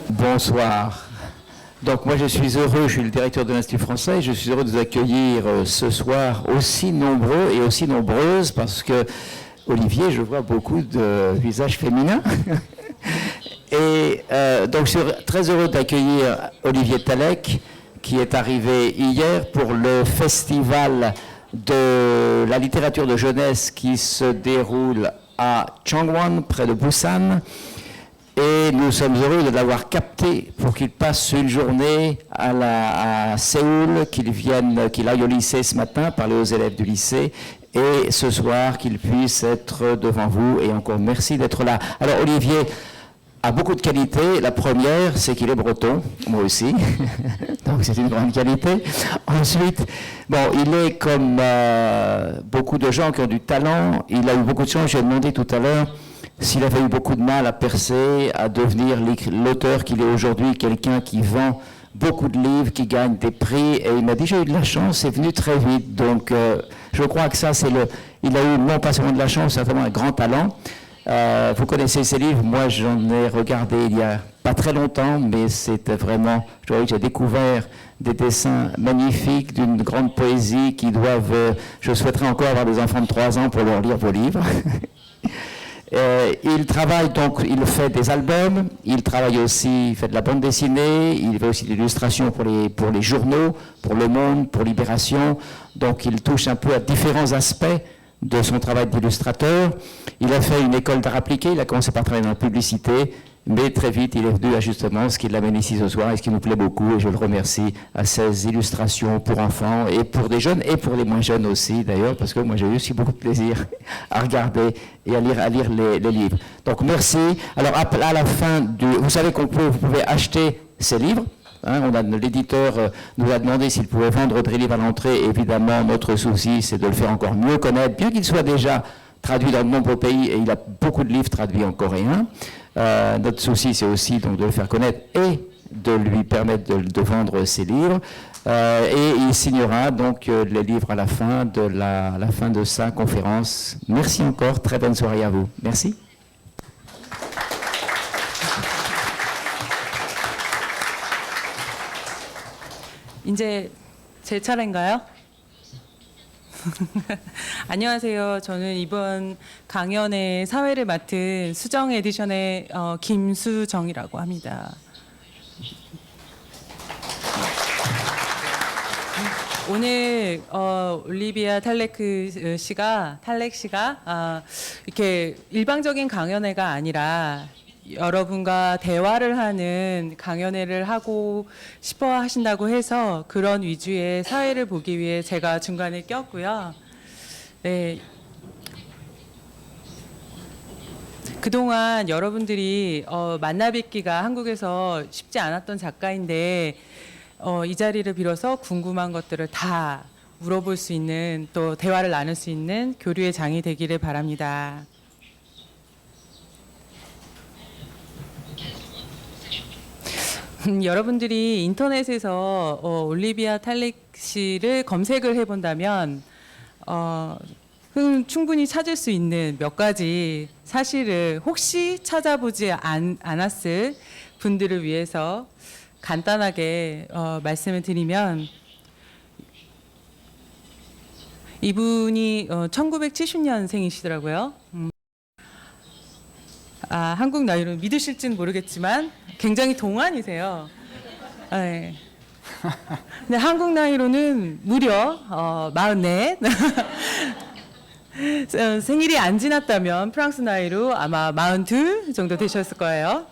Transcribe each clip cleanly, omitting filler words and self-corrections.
Bonsoir. Donc moi je suis heureux, je suis le directeur de l'Institut français, je suis heureux de vous accueillir ce soir aussi nombreux et aussi nombreuses parce que Olivier, je vois beaucoup de visages féminins. Et donc je suis très heureux d'accueillir Olivier Talek qui est arrivé hier pour le festival de la littérature de jeunesse qui se déroule à Changwon, près de Busan. Et nous sommes heureux de l'avoir capté pour qu'il passe une journée à Séoul, qu'il aille au lycée ce matin, parler aux élèves du lycée, et ce soir qu'il puisse être devant vous. Et encore merci d'être là. Alors Olivier a beaucoup de qualités. La première, c'est qu'il est breton, moi aussi, donc c'est une grande qualité. Ensuite, bon, il est comme beaucoup de gens qui ont du talent. Il a eu beaucoup de chance, je lui ai demandé tout à l'heure s'il avait eu beaucoup de mal à percer, à devenir l'auteur qu'il est aujourd'hui, quelqu'un qui vend beaucoup de livres, qui gagne des prix, et il m'a dit j'ai eu de la chance, c'est venu très vite. Donc je crois que ça c'est il a eu non pas seulement de la chance, certainement un grand talent. Vous connaissez ces livres, moi j'en ai regardé il y a pas très longtemps, mais c'était vraiment, j'ai découvert des dessins magnifiques, d'une grande poésie qui doivent, je souhaiterais encore avoir des enfants de 3 ans pour leur lire vos livres. Il travaille donc, il fait des albums, il travaille aussi, il fait de la bande dessinée, il fait aussi de l'illustration pour les journaux, pour Le Monde, pour Libération. Donc il touche un peu à différents aspects de son travail d'illustrateur. Il a fait une école d'art appliqué, il a commencé par travailler dans la publicité, mais très vite il est venu à justement ce qui l'amène ici ce soir et ce qui nous plaît beaucoup, et je le remercie, à ses illustrations pour enfants et pour des jeunes et pour les moins jeunes aussi d'ailleurs, parce que moi j'ai eu aussi beaucoup de plaisir à regarder et à lire les livres. Donc merci. Alors à la fin vous savez vous pouvez acheter ces livres. L'éditeur nous a demandé s'il pouvait vendre des livres à l'entrée. Évidemment, notre souci, c'est de le faire encore mieux connaître, bien qu'il soit déjà traduit dans de nombreux pays, et il a beaucoup de livres traduits en coréen. Notre souci, c'est aussi donc de le faire connaître et de lui permettre de vendre ses livres. Et il signera donc les livres à la fin de sa conférence. Merci encore, très bonne soirée à vous. Merci. 이제 제 차례인가요? 안녕하세요. 저는 이번 강연의 사회를 맡은 수정 에디션의 김수정이라고 합니다. 오늘 올리비아 탈렉 씨가 이렇게 일방적인 강연회가 아니라 여러분과 대화를 하는 강연회를 하고 싶어 하신다고 해서 그런 위주의 사회를 보기 위해 제가 중간에 꼈고요. 네. 그동안 여러분들이 만나 뵙기가 한국에서 쉽지 않았던 작가인데 이 자리를 빌어서 궁금한 것들을 다 물어볼 수 있는, 또 대화를 나눌 수 있는 교류의 장이 되기를 바랍니다. 여러분들이 인터넷에서 올리비아 탈렉 씨를 검색을 해본다면 충분히 찾을 수 있는 몇 가지 사실을 혹시 찾아보지 않았을 분들을 위해서 간단하게 말씀을 드리면, 이분이 1970년생이시더라고요. 한국 나이로 믿으실지는 모르겠지만 굉장히 동안이세요. 네. 근데 한국 나이로는 무려 44. 생일이 안 지났다면 프랑스 나이로 아마 42 정도 되셨을 거예요.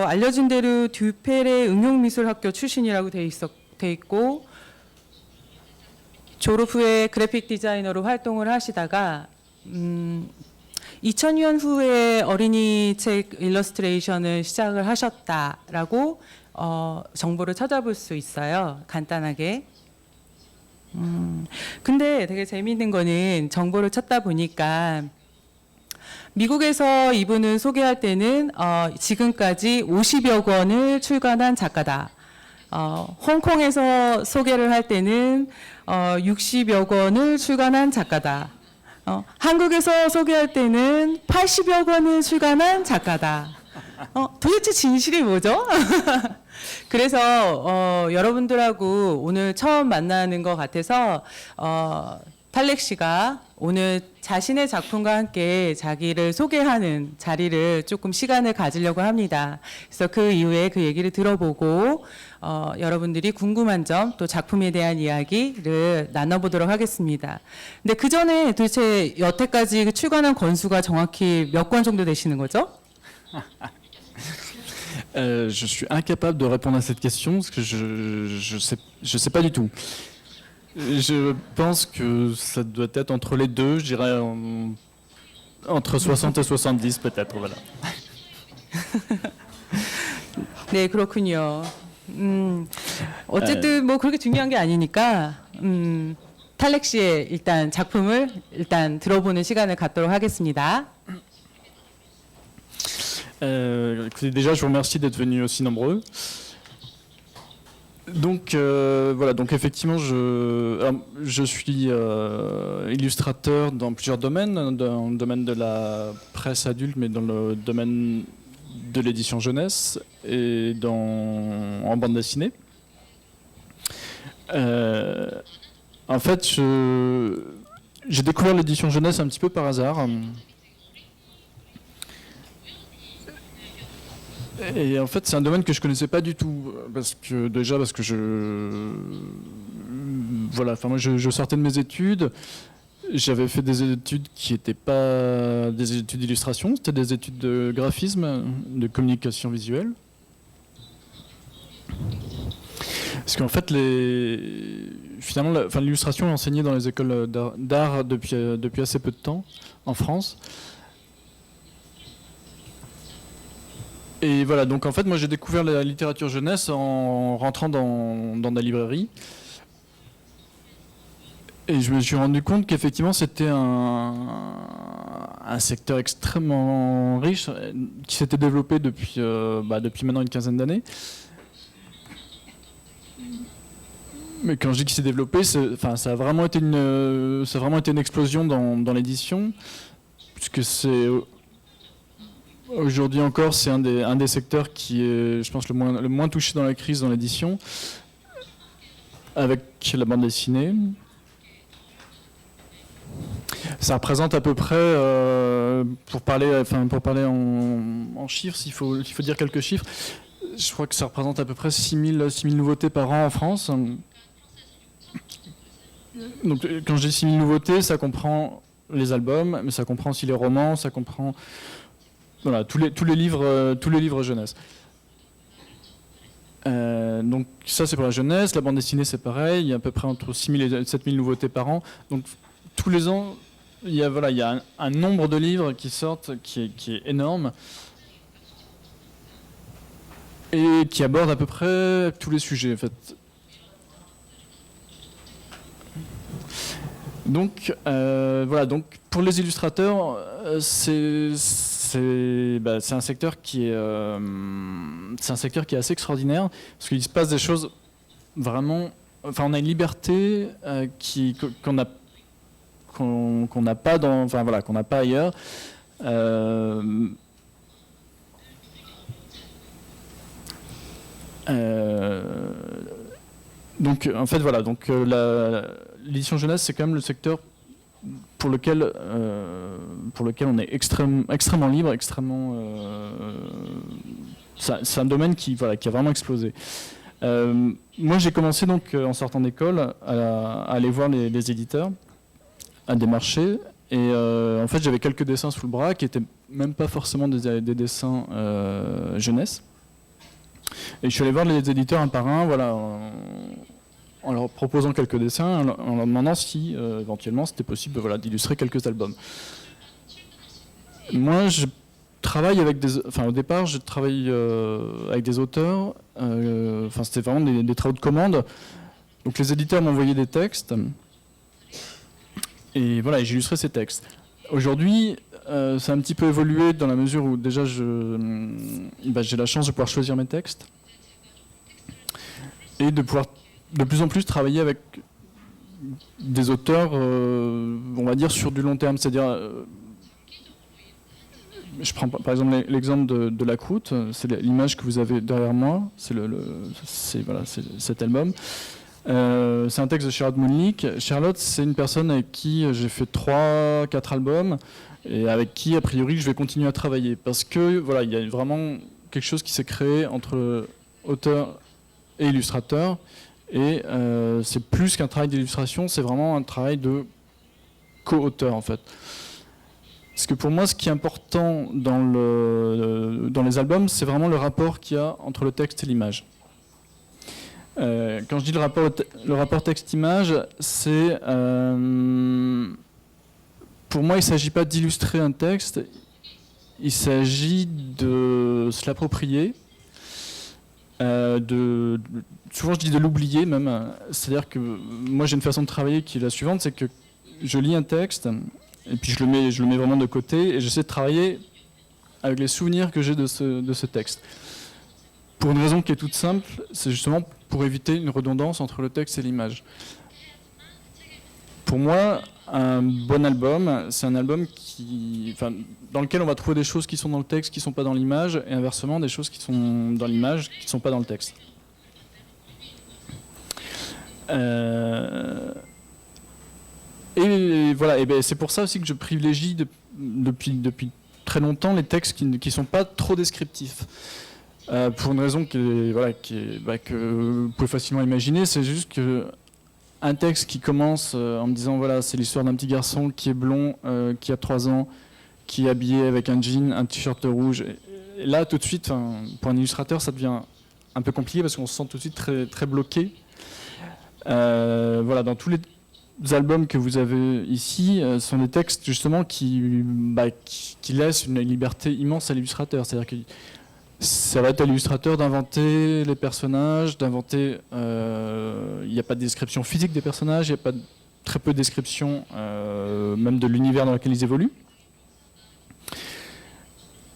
알려진 대로 듀페레 응용미술학교 출신이라고 돼 있고, 졸업 후에 그래픽 디자이너로 활동을 하시다가 2000년 후에 어린이 책 일러스트레이션을 시작을 하셨다라고 정보를 찾아볼 수 있어요. 간단하게. 근데 되게 재미있는 거는 정보를 찾다 보니까 미국에서 이분을 소개할 때는 지금까지 50여 권을 출간한 작가다. 홍콩에서 소개를 할 때는 60여 권을 출간한 작가다. 한국에서 소개할 때는 80여 권을 출간한 작가다. 도대체 진실이 뭐죠? 그래서 여러분들하고 오늘 처음 만나는 것 같아서 탈렉 씨가 오늘 자신의 작품과 함께 자기를 소개하는 자리를 조금 시간을 가지려고 합니다. 그래서 그 이후에 그 얘기를 들어보고 여러분들이 궁금한 점 또 작품에 대한 이야기를 나눠보도록 하겠습니다. 근데 그 전에 도대체 여태까지 출간한 권수가 정확히 몇 권 정도 되시는 거죠? Je suis incapable de répondre à cette question parce que je sais pas du tout. Je pense que ça doit être entre les deux, je dirais entre 60 et 70 peut-être, voilà. 네, 그렇군요. 어쨌든 뭐 그렇게 중요한 게 아니니까 탈렉 씨의 일단 작품을 일단 들어보는 시간을 갖도록 하겠습니다. Écoutez, déjà, je vous remercie d'être venus aussi nombreux. Donc voilà, donc effectivement, je suis illustrateur dans plusieurs domaines, dans le domaine de la presse adulte, mais dans le domaine de l'édition jeunesse et en bande dessinée. En fait, j'ai découvert l'édition jeunesse un petit peu par hasard. Et en fait, c'est un domaine que je connaissais pas du tout, parce que voilà, enfin moi je sortais de mes études, j'avais fait des études qui n'étaient pas des études d'illustration, c'était des études de graphisme, de communication visuelle. Parce qu'en fait, finalement, l'illustration est enseignée dans les écoles d'art depuis assez peu de temps en France. Et voilà, donc en fait, moi j'ai découvert la littérature jeunesse en rentrant dans la librairie. Et je me suis rendu compte qu'effectivement c'était un secteur extrêmement riche qui s'était développé depuis maintenant une quinzaine d'années. Mais quand je dis qu'il s'est développé, ça a vraiment été une explosion dans l'édition, puisque c'est... Aujourd'hui encore, c'est un des secteurs qui est, je pense, le moins touché dans la crise dans l'édition, avec la bande dessinée. Ça représente à peu près, pour parler en chiffres, il faut dire quelques chiffres, je crois que ça représente à peu près 6000 nouveautés par an en France. Donc, quand je dis 6000 nouveautés, ça comprend les albums, mais ça comprend aussi les romans, ça comprend... Voilà, tous les livres jeunesse. Donc ça c'est pour la jeunesse, la bande dessinée c'est pareil, il y a à peu près entre 6000 et 7000 nouveautés par an. Donc tous les ans, il y a un nombre de livres qui sortent qui est énorme et qui aborde à peu près tous les sujets en fait. Donc voilà, donc pour les illustrateurs, c'est un secteur qui est assez extraordinaire parce qu'il se passe des choses vraiment. Enfin, on a une liberté qu'on n'a pas qu'on n'a pas ailleurs. Donc en fait voilà, donc l'édition jeunesse c'est quand même le secteur pour lequel on est extrêmement libre, c'est un domaine qui a vraiment explosé. Moi j'ai commencé donc en sortant d'école à aller voir les éditeurs, à démarcher, et en fait j'avais quelques dessins sous le bras qui étaient même pas forcément des dessins jeunesse. Et je suis allé voir les éditeurs un par un, voilà, en leur proposant quelques dessins, en leur demandant si éventuellement c'était possible d'illustrer quelques albums. Moi, je travaille au départ, je travaille avec des auteurs. C'était vraiment des travaux de commande. Donc les éditeurs m'envoyaient des textes et voilà, j'illustrais ces textes. Aujourd'hui, ça a un petit peu évolué dans la mesure où déjà j'ai la chance de pouvoir choisir mes textes et de pouvoir de plus en plus travailler avec des auteurs, on va dire, sur du long terme. C'est-à-dire, je prends par exemple l'exemple de La Croûte, c'est l'image que vous avez derrière moi, c'est cet album. C'est un texte de Charlotte Moonlick. Charlotte, c'est une personne avec qui j'ai fait 3-4 albums et avec qui, a priori, je vais continuer à travailler. Parce que, voilà, il y a vraiment quelque chose qui s'est créé entre auteur et illustrateur. Et c'est plus qu'un travail d'illustration, c'est vraiment un travail de co-auteur, en fait. Parce que pour moi, ce qui est important dans les albums, c'est vraiment le rapport qu'il y a entre le texte et l'image. Quand je dis le rapport texte-image, c'est... pour moi, il ne s'agit pas d'illustrer un texte, il s'agit de se l'approprier, souvent je dis de l'oublier même. C'est-à-dire que moi, j'ai une façon de travailler qui est la suivante, c'est que je lis un texte, et puis je le mets vraiment de côté, et j'essaie de travailler avec les souvenirs que j'ai de ce texte. Pour une raison qui est toute simple, c'est justement pour éviter une redondance entre le texte et l'image. Pour moi, un bon album, c'est un album dans lequel on va trouver des choses qui sont dans le texte, qui ne sont pas dans l'image, et inversement, des choses qui sont dans l'image, qui ne sont pas dans le texte. Et voilà, et ben c'est pour ça aussi que je privilégie depuis très longtemps les textes qui ne sont pas trop descriptifs. Pour une raison que vous pouvez facilement imaginer, c'est juste qu'un texte qui commence en me disant voilà, c'est l'histoire d'un petit garçon qui est blond, qui a 3 ans, qui est habillé avec un jean, un t-shirt rouge. Et là, tout de suite, pour un illustrateur, ça devient un peu compliqué parce qu'on se sent tout de suite très, très bloqué. Voilà, dans tous les albums que vous avez ici, sont des textes justement qui laissent une liberté immense à l'illustrateur. C'est-à-dire que ça va être à l'illustrateur d'inventer les personnages, d'inventer... Il n'y a pas de description physique des personnages, il n'y a pas très peu de description même de l'univers dans lequel ils évoluent.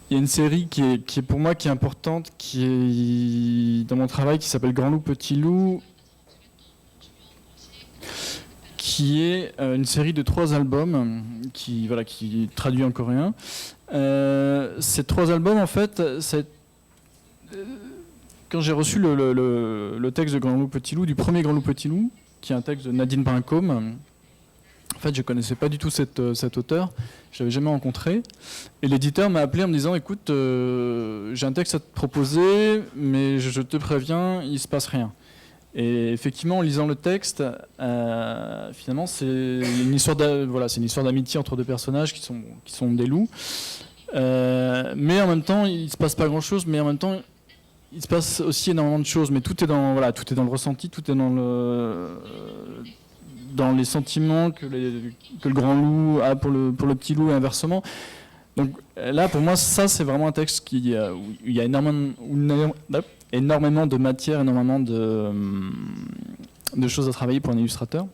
Il y a une série qui est pour moi qui est importante, qui est dans mon travail, qui s'appelle Grand Loup, Petit Loup, qui est une série de 3 albums, qui est traduit en coréen. Ces 3 albums, en fait, quand j'ai reçu le texte de Grand Loup, Petit Loup, du premier Grand Loup, Petit Loup, qui est un texte de Nadine Brincombe, en fait, je ne connaissais pas du tout cet auteur, je ne l'avais jamais rencontré. Et l'éditeur m'a appelé en me disant, écoute, j'ai un texte à te proposer, mais je te préviens, il ne se passe rien. Et effectivement, en lisant le texte, finalement, c'est une histoire d'amitié entre 2 personnages qui sont des loups. Mais en même temps, il ne se passe pas grand-chose, mais en même temps, il se passe aussi énormément de choses. Mais tout est dans le ressenti, tout est dans les sentiments que le grand loup a pour le petit loup et inversement. Donc là, pour moi, ça, c'est vraiment un texte où il y a énormément de matière, énormément de choses à travailler pour un illustrateur.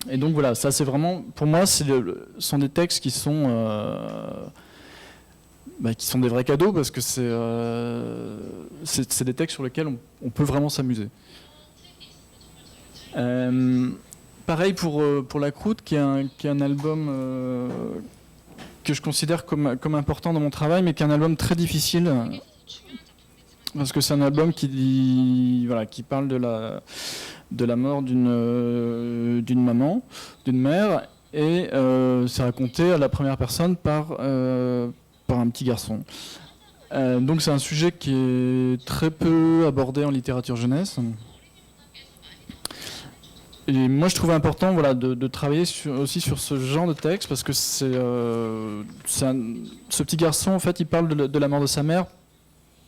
Et donc voilà, ça c'est vraiment, pour moi, sont des textes qui sont des vrais cadeaux parce que c'est des textes sur lesquels on peut vraiment s'amuser. Pareil pour La Croûte, qui est un album que je considère comme important dans mon travail, mais qui est un album très difficile. Parce que c'est un album qui parle de la mort d'une maman, d'une mère, et c'est raconté à la première personne par un petit garçon. Donc c'est un sujet qui est très peu abordé en littérature jeunesse. Et moi je trouvais important de travailler aussi sur ce genre de texte, parce que ce petit garçon, en fait, il parle de la mort de sa mère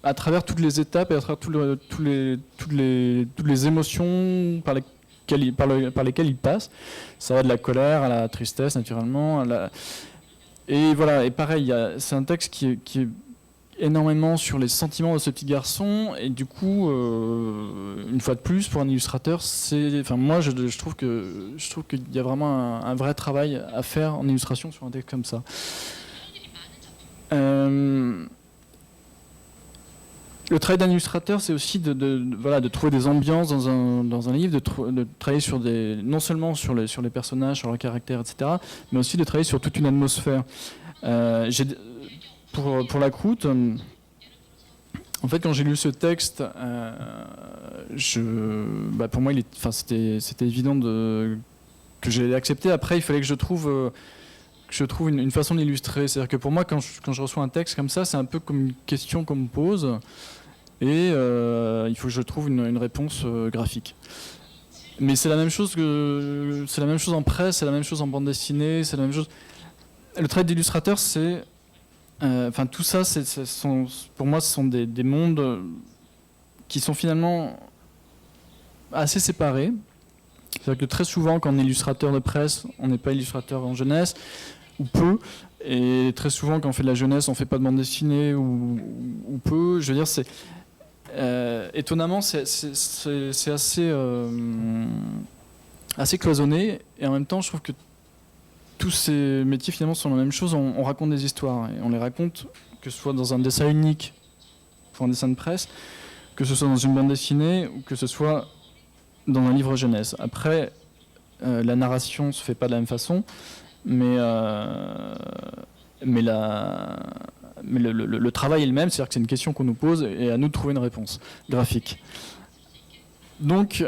à travers toutes les étapes et à travers toutes les émotions par lesquelles il passe. Ça va de la colère à la tristesse, naturellement. Et voilà, et pareil, c'est un texte qui est énormément sur les sentiments de ce petit garçon, et du coup, une fois de plus, pour un illustrateur, moi je trouve qu'il y a vraiment un vrai travail à faire en illustration sur un texte comme ça. Le travail d'un illustrateur, c'est aussi de trouver des ambiances dans un livre, de travailler non seulement sur les personnages, sur leur caractère, etc., mais aussi de travailler sur toute une atmosphère. Pour La Croûte, en fait, quand j'ai lu ce texte, pour moi, c'était évident que j'allais l'accepter. Après, il fallait que je trouve une façon d'illustrer. C'est-à-dire que pour moi, quand je reçois un texte comme ça, c'est un peu comme une question qu'on me pose, et il faut que je trouve une réponse graphique. Mais c'est la même chose en presse, c'est la même chose en bande dessinée, c'est la même chose. Le travail d'illustrateur, c'est tout ça, pour moi, ce sont des mondes qui sont finalement assez séparés. C'est-à-dire que très souvent, quand on est illustrateur de presse, on n'est pas illustrateur en jeunesse, ou peu. Et très souvent, quand on fait de la jeunesse, on ne fait pas de bande dessinée, ou peu. Je veux dire, étonnamment, c'est assez cloisonné. Et en même temps, je trouve que tous ces métiers, finalement, sont la même chose. On raconte des histoires. Et on les raconte, que ce soit dans un dessin unique, pour un dessin de presse, que ce soit dans une bande dessinée, ou que ce soit dans un livre jeunesse. Après, la narration se fait pas de la même façon, mais le travail est le même, c'est-à-dire que c'est une question qu'on nous pose et à nous de trouver une réponse graphique. Donc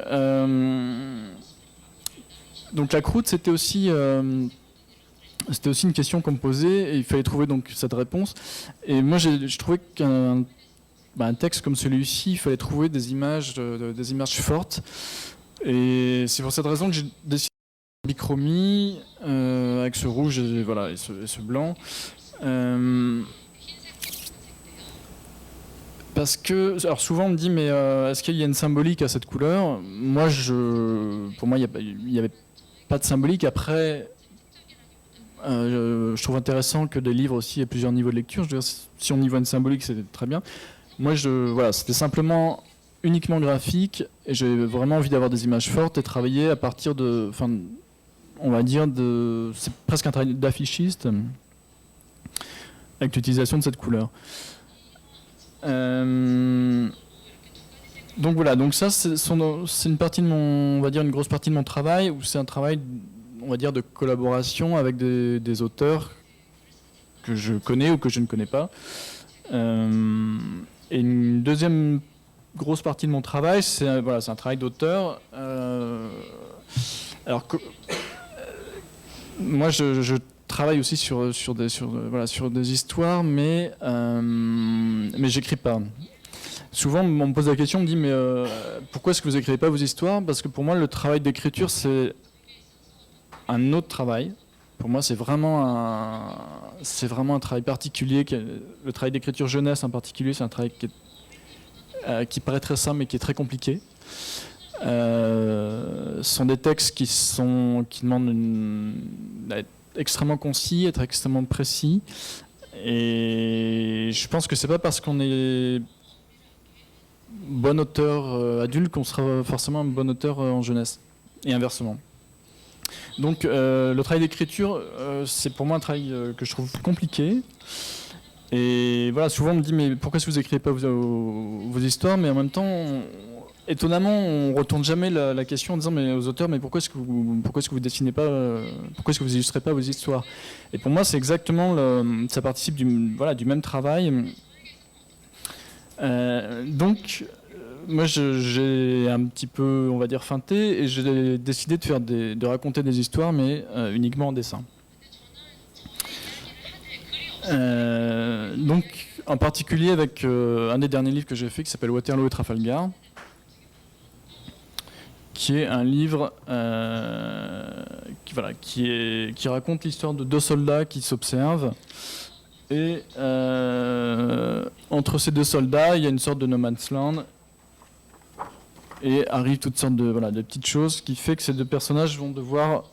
La Croûte, c'était aussi une question qu'on me posait, et il fallait trouver donc cette réponse. Et moi, je trouvais qu'un texte comme celui-ci, il fallait trouver des images fortes. Et c'est pour cette raison que j'ai décidé de bichromie avec ce rouge et ce blanc. Parce que, alors souvent on me dit, mais est-ce qu'il y a une symbolique à cette couleur ? Moi, pour moi, il n'y avait pas de symbolique. Après, je trouve intéressant que des livres aussi aient plusieurs niveaux de lecture. Je veux dire, si on y voit une symbolique, c'est très bien. Moi, c'était simplement uniquement graphique, et j'ai vraiment envie d'avoir des images fortes et travailler à partir c'est presque un travail d'affichiste avec l'utilisation de cette couleur. Donc voilà, donc ça c'est une partie de une grosse partie de mon travail, où c'est un travail, on va dire, de collaboration avec des auteurs que je connais ou que je ne connais pas. Et une deuxième grosse partie de mon travail, c'est un travail d'auteur. Moi, je travaille aussi sur des histoires, mais j'écris pas. Souvent, on me pose la question, on me dit, mais pourquoi est-ce que vous n'écrivez pas vos histoires ? Parce que pour moi, le travail d'écriture, c'est un autre travail. Pour moi, c'est vraiment un travail particulier. Le travail d'écriture jeunesse en particulier, c'est un travail qui paraît très simple, mais qui est très compliqué. Ce sont des textes qui demandent d'être extrêmement concis, être extrêmement précis. Et je pense que c'est pas parce qu'on est bon auteur adulte qu'on sera forcément un bon auteur en jeunesse, et inversement. Donc le travail d'écriture, c'est pour moi un travail que je trouve compliqué. Et voilà, souvent on me dit, mais pourquoi est-ce que vous n'écrivez pas vos histoires ? Mais en même temps, étonnamment, on ne retourne jamais la question en disant, mais aux auteurs, mais pourquoi est-ce que vous dessinez pas, pourquoi est-ce que vous illustrez pas vos histoires ? Et pour moi, c'est exactement ça participe du même travail. Donc, moi, j'ai un petit peu, on va dire, feinté, et j'ai décidé de raconter des histoires, mais uniquement en dessin. Donc, en particulier avec un des derniers livres que j'ai fait, qui s'appelle Waterloo et Trafalgar, qui est un livre qui raconte l'histoire de deux soldats qui s'observent. Et entre ces deux soldats, il y a une sorte de no man's land. Et arrivent toutes sortes de petites choses, qui fait que ces deux personnages vont devoir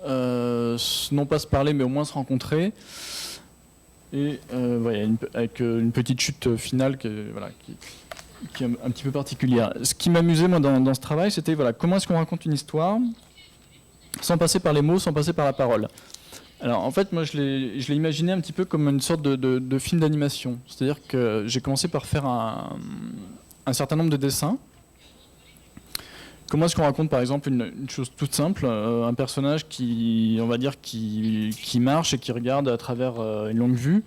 non pas se parler, mais au moins se rencontrer. Et avec une petite chute finale qui est un petit peu particulière. Ce qui m'amusait moi dans ce travail, c'était comment est-ce qu'on raconte une histoire sans passer par les mots, sans passer par la parole. Alors en fait, moi je l'ai imaginé un petit peu comme une sorte de film d'animation. C'est-à-dire que j'ai commencé par faire un certain nombre de dessins. Comment est-ce qu'on raconte par exemple une chose toute simple, un personnage qui, on va dire, qui marche et qui regarde à travers une longue vue.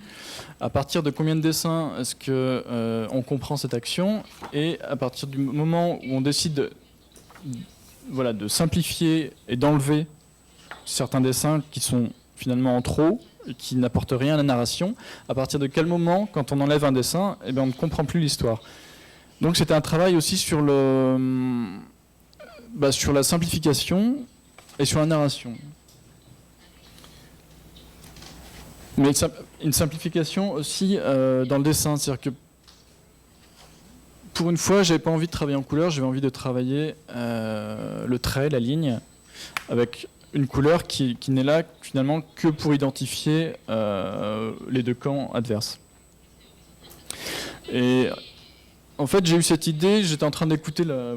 À partir de combien de dessins est-ce que on comprend cette action, et à partir du moment où on décide de simplifier et d'enlever certains dessins qui sont finalement en trop et qui n'apportent rien à la narration, à partir de quel moment, quand on enlève un dessin, eh bien, on ne comprend plus l'histoire. Donc c'était un travail aussi sur sur la simplification et sur la narration. Mais une simplification aussi dans le dessin, c'est-à-dire que pour une fois, j'avais pas envie de travailler en couleur, j'avais envie de travailler le trait, la ligne, avec une couleur qui n'est là finalement que pour identifier les deux camps adverses. Et en fait, j'ai eu cette idée, j'étais en train d'écouter la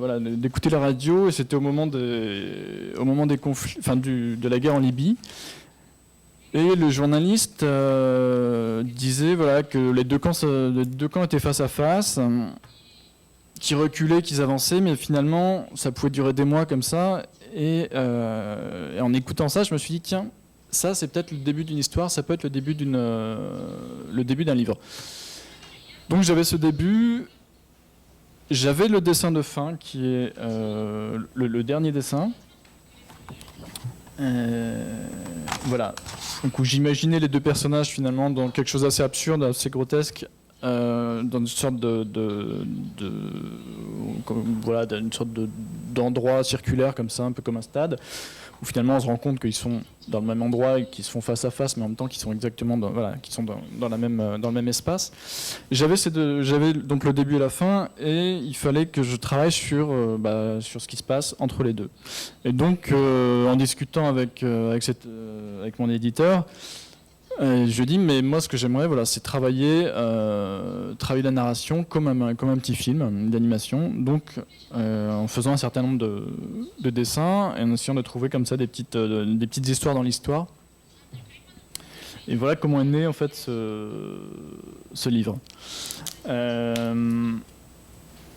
radio, et c'était au moment des conflits, de la guerre en Libye. Et le journaliste disait que les deux camps étaient face à face, qui reculaient, qu'ils avançaient, mais finalement, ça pouvait durer des mois comme ça. Et en écoutant ça, je me suis dit, tiens, ça c'est peut-être le début d'une histoire, ça peut être le début d'un livre. Donc j'avais ce début. J'avais le dessin de fin, qui est le dernier dessin. Donc, où j'imaginais les deux personnages finalement dans quelque chose d'assez absurde, assez grotesque, dans une sorte d'une sorte d'endroit circulaire comme ça, un peu comme un stade, où finalement on se rend compte qu'ils sont dans le même endroit et qu'ils se font face à face, mais en même temps qu'ils sont exactement dans le même espace. J'avais donc le début et la fin, et il fallait que je travaille sur ce qui se passe entre les deux. Et donc en discutant avec mon éditeur, je dis, mais moi ce que j'aimerais, c'est travailler la narration comme un petit film d'animation, donc en faisant un certain nombre de dessins et en essayant de trouver comme ça des petites histoires dans l'histoire. Et voilà comment est né en fait ce livre.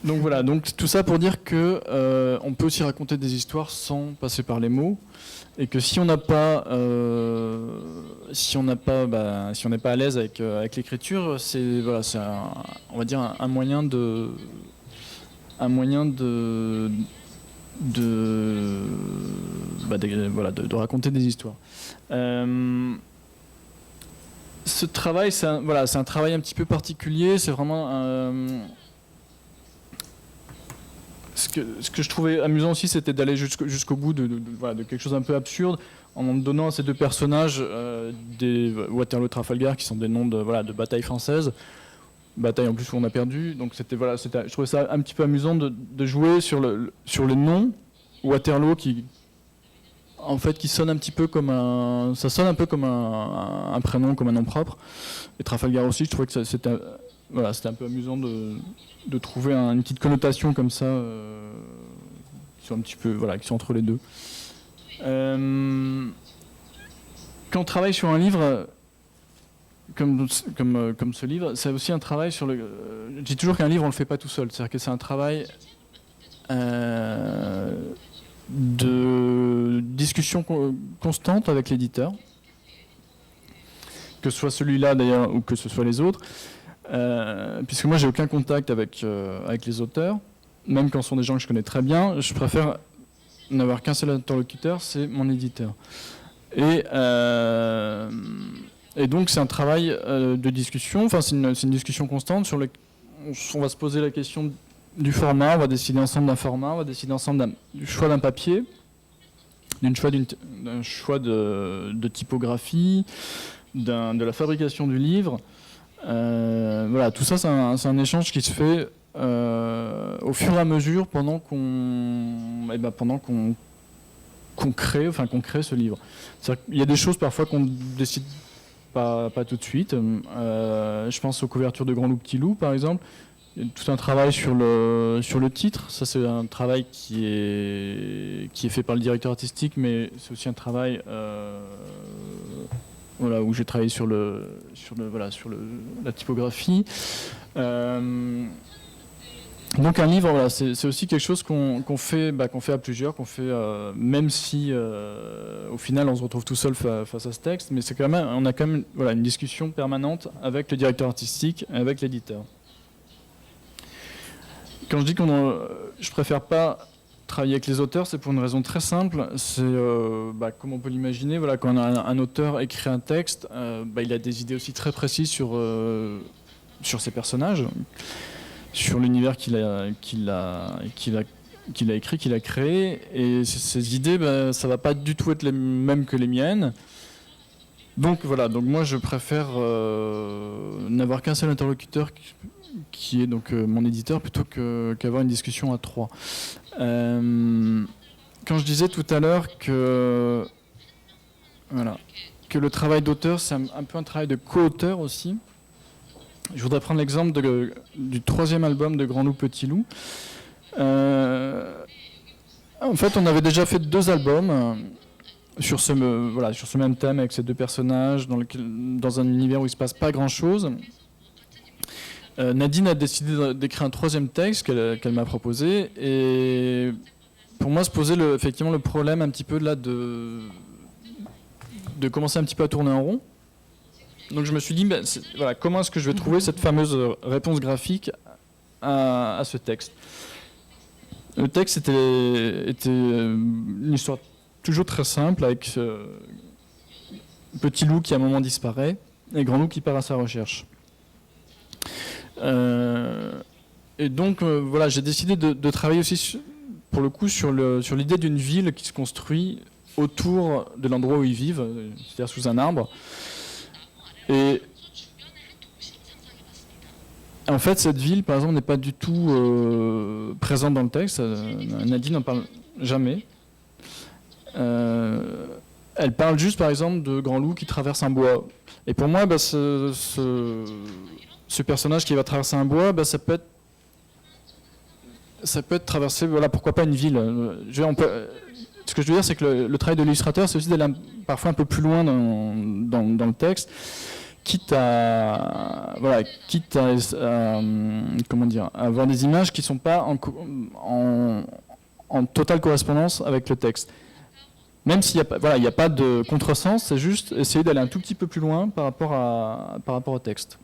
Donc tout ça pour dire que on peut aussi raconter des histoires sans passer par les mots, et que si on n'est pas à l'aise avec l'écriture, c'est on va dire un moyen de raconter des histoires. Ce travail, c'est un travail un petit peu particulier. C'est vraiment ce que je trouvais amusant aussi, c'était d'aller jusqu'au bout de quelque chose un peu absurde, en donnant à ces deux personnages des Waterloo et Trafalgar, qui sont des noms de batailles françaises, batailles en plus où on a perdu. Donc je trouvais ça un petit peu amusant de jouer sur le nom Waterloo, qui sonne un petit peu comme un prénom, comme un nom propre, et Trafalgar aussi. Je trouvais que c'était un peu amusant de trouver une petite connotation comme ça, qui sont un petit peu, qui sont entre les deux. Quand on travaille sur un livre comme ce livre, c'est aussi un travail sur le. Je dis toujours qu'un livre on le fait pas tout seul, c'est-à-dire que c'est un travail de discussion constante avec l'éditeur, que ce soit celui-là d'ailleurs ou que ce soit les autres. Puisque moi j'ai aucun contact avec les auteurs, même quand ce sont des gens que je connais très bien, je préfère n'avoir qu'un seul interlocuteur, c'est mon éditeur. Et donc c'est un travail de discussion, c'est une discussion constante sur on va se poser la question du format, on va décider ensemble d'un format, on va décider ensemble du choix d'un papier, d'un choix de typographie, de la fabrication du livre. Tout ça, c'est un échange qui se fait au fur et à mesure pendant qu'on crée ce livre. Il y a des choses parfois qu'on décide pas tout de suite. Je pense aux couvertures de Grand Loup Petit Loup, par exemple. Il y a tout un travail sur le titre. Ça, c'est un travail qui est fait par le directeur artistique, mais c'est aussi un travail voilà, où j'ai travaillé sur la typographie. Donc un livre, voilà, c'est aussi quelque chose qu'on fait à plusieurs, qu'on fait même si au final on se retrouve tout seul face à ce texte, mais c'est quand même, on a quand même voilà, une discussion permanente avec le directeur artistique, et avec l'éditeur. Quand je dis je préfère pas travailler avec les auteurs, c'est pour une raison très simple. C'est, comme on peut l'imaginer, voilà, quand un auteur écrit un texte, il a des idées aussi très précises sur ses personnages, sur l'univers qu'il a écrit, qu'il a créé. Et ces idées, ça va pas du tout être les mêmes que les miennes. Donc voilà, donc moi je préfère n'avoir qu'un seul interlocuteur qui est donc mon éditeur, plutôt qu'avoir une discussion à trois. Quand je disais tout à l'heure que le travail d'auteur, c'est un peu un travail de co-auteur aussi, je voudrais prendre l'exemple du 3e album de Grand Loup Petit Loup. En fait, on avait déjà fait 2 albums sur ce même thème, avec ces 2 personnages, dans un univers où il ne se passe pas grand-chose. Nadine a décidé d'écrire un 3e texte qu'elle m'a proposé, et pour moi se posait effectivement le problème un petit peu là de commencer un petit peu à tourner en rond. Donc je me suis dit, comment est-ce que je vais trouver cette fameuse réponse graphique à ce texte. Le texte était une histoire toujours très simple, avec Petit Loup qui à un moment disparaît, et Grand Loup qui part à sa recherche. Et donc j'ai décidé de travailler aussi pour le coup sur l'idée d'une ville qui se construit autour de l'endroit où ils vivent, c'est-à-dire sous un arbre. Et en fait, cette ville, par exemple, n'est pas du tout présente dans le texte. Nadine n'en parle jamais. Elle parle juste, par exemple, de Grand Loup qui traverse un bois. Et pour moi, ce personnage qui va traverser un bois, ça peut être traversé, pourquoi pas une ville. Ce que je veux dire, c'est que le travail de l'illustrateur, c'est aussi d'aller parfois un peu plus loin dans le texte, quitte à avoir des images qui ne sont pas en totale correspondance avec le texte. Même s'il n'y a pas de contresens, c'est juste essayer d'aller un tout petit peu plus loin par rapport au texte.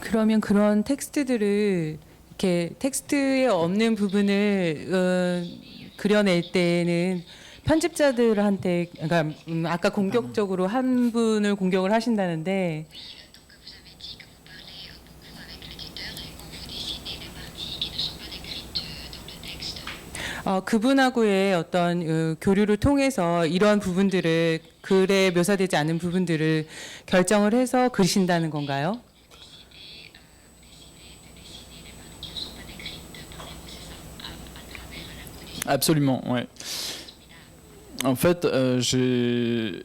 그러면 그런 텍스트들을 이렇게 텍스트에 없는 부분을 그려낼 때는 편집자들한테, 그러니까 아까 공격적으로 한 분을 공격을 하신다는데, 그분하고의 어떤 교류를 통해서 이런 부분들을, 글에 묘사되지 않은 부분들을 결정을 해서 그리신다는 건가요? Absolument, ouais. En fait, je suis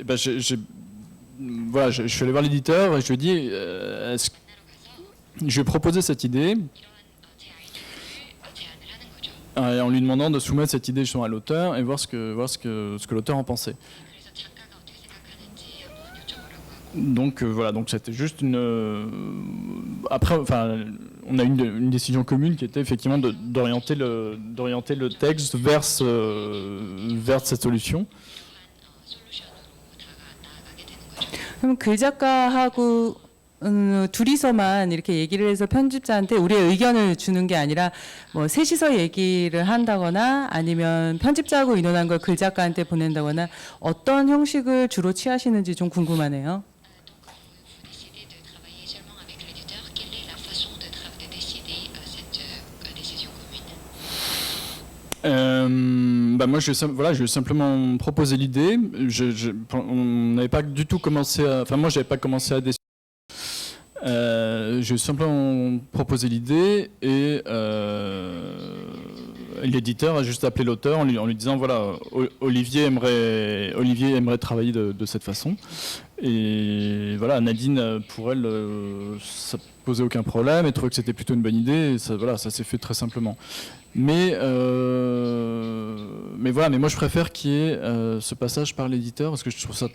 allé voir l'éditeur et je lui ai dit, je lui ai proposé cette idée, en lui demandant de soumettre cette idée à l'auteur et voir ce que l'auteur en pensait. Donc donc c'était juste après, on a eu une décision commune qui était effectivement d'orienter le texte vers cette solution. 그럼 글 작가하고 둘이서만 이렇게 얘기를 해서 편집자한테 우리의 의견을 주는 게 아니라 뭐 셋이서 얘기를 한다거나 아니면 편집자하고 의논한 걸 글 작가한테 보낸다거나 어떤 형식을 주로 취하시는지 좀 궁금하네요. Moi, je vais simplement proposer l'idée. On n'avait pas du tout commencé moi, j'avais pas commencé à décider. Je vais simplement proposer l'idée et l'éditeur a juste appelé l'auteur en lui disant voilà, Olivier aimerait travailler de cette façon. Et voilà, Nadine, pour elle, posait aucun problème et trouvait que c'était plutôt une bonne idée. Et ça, voilà, ça s'est fait très simplement. Mais voilà, mais moi je préfère qu'il y ait ce passage par l'éditeur parce que je trouve ça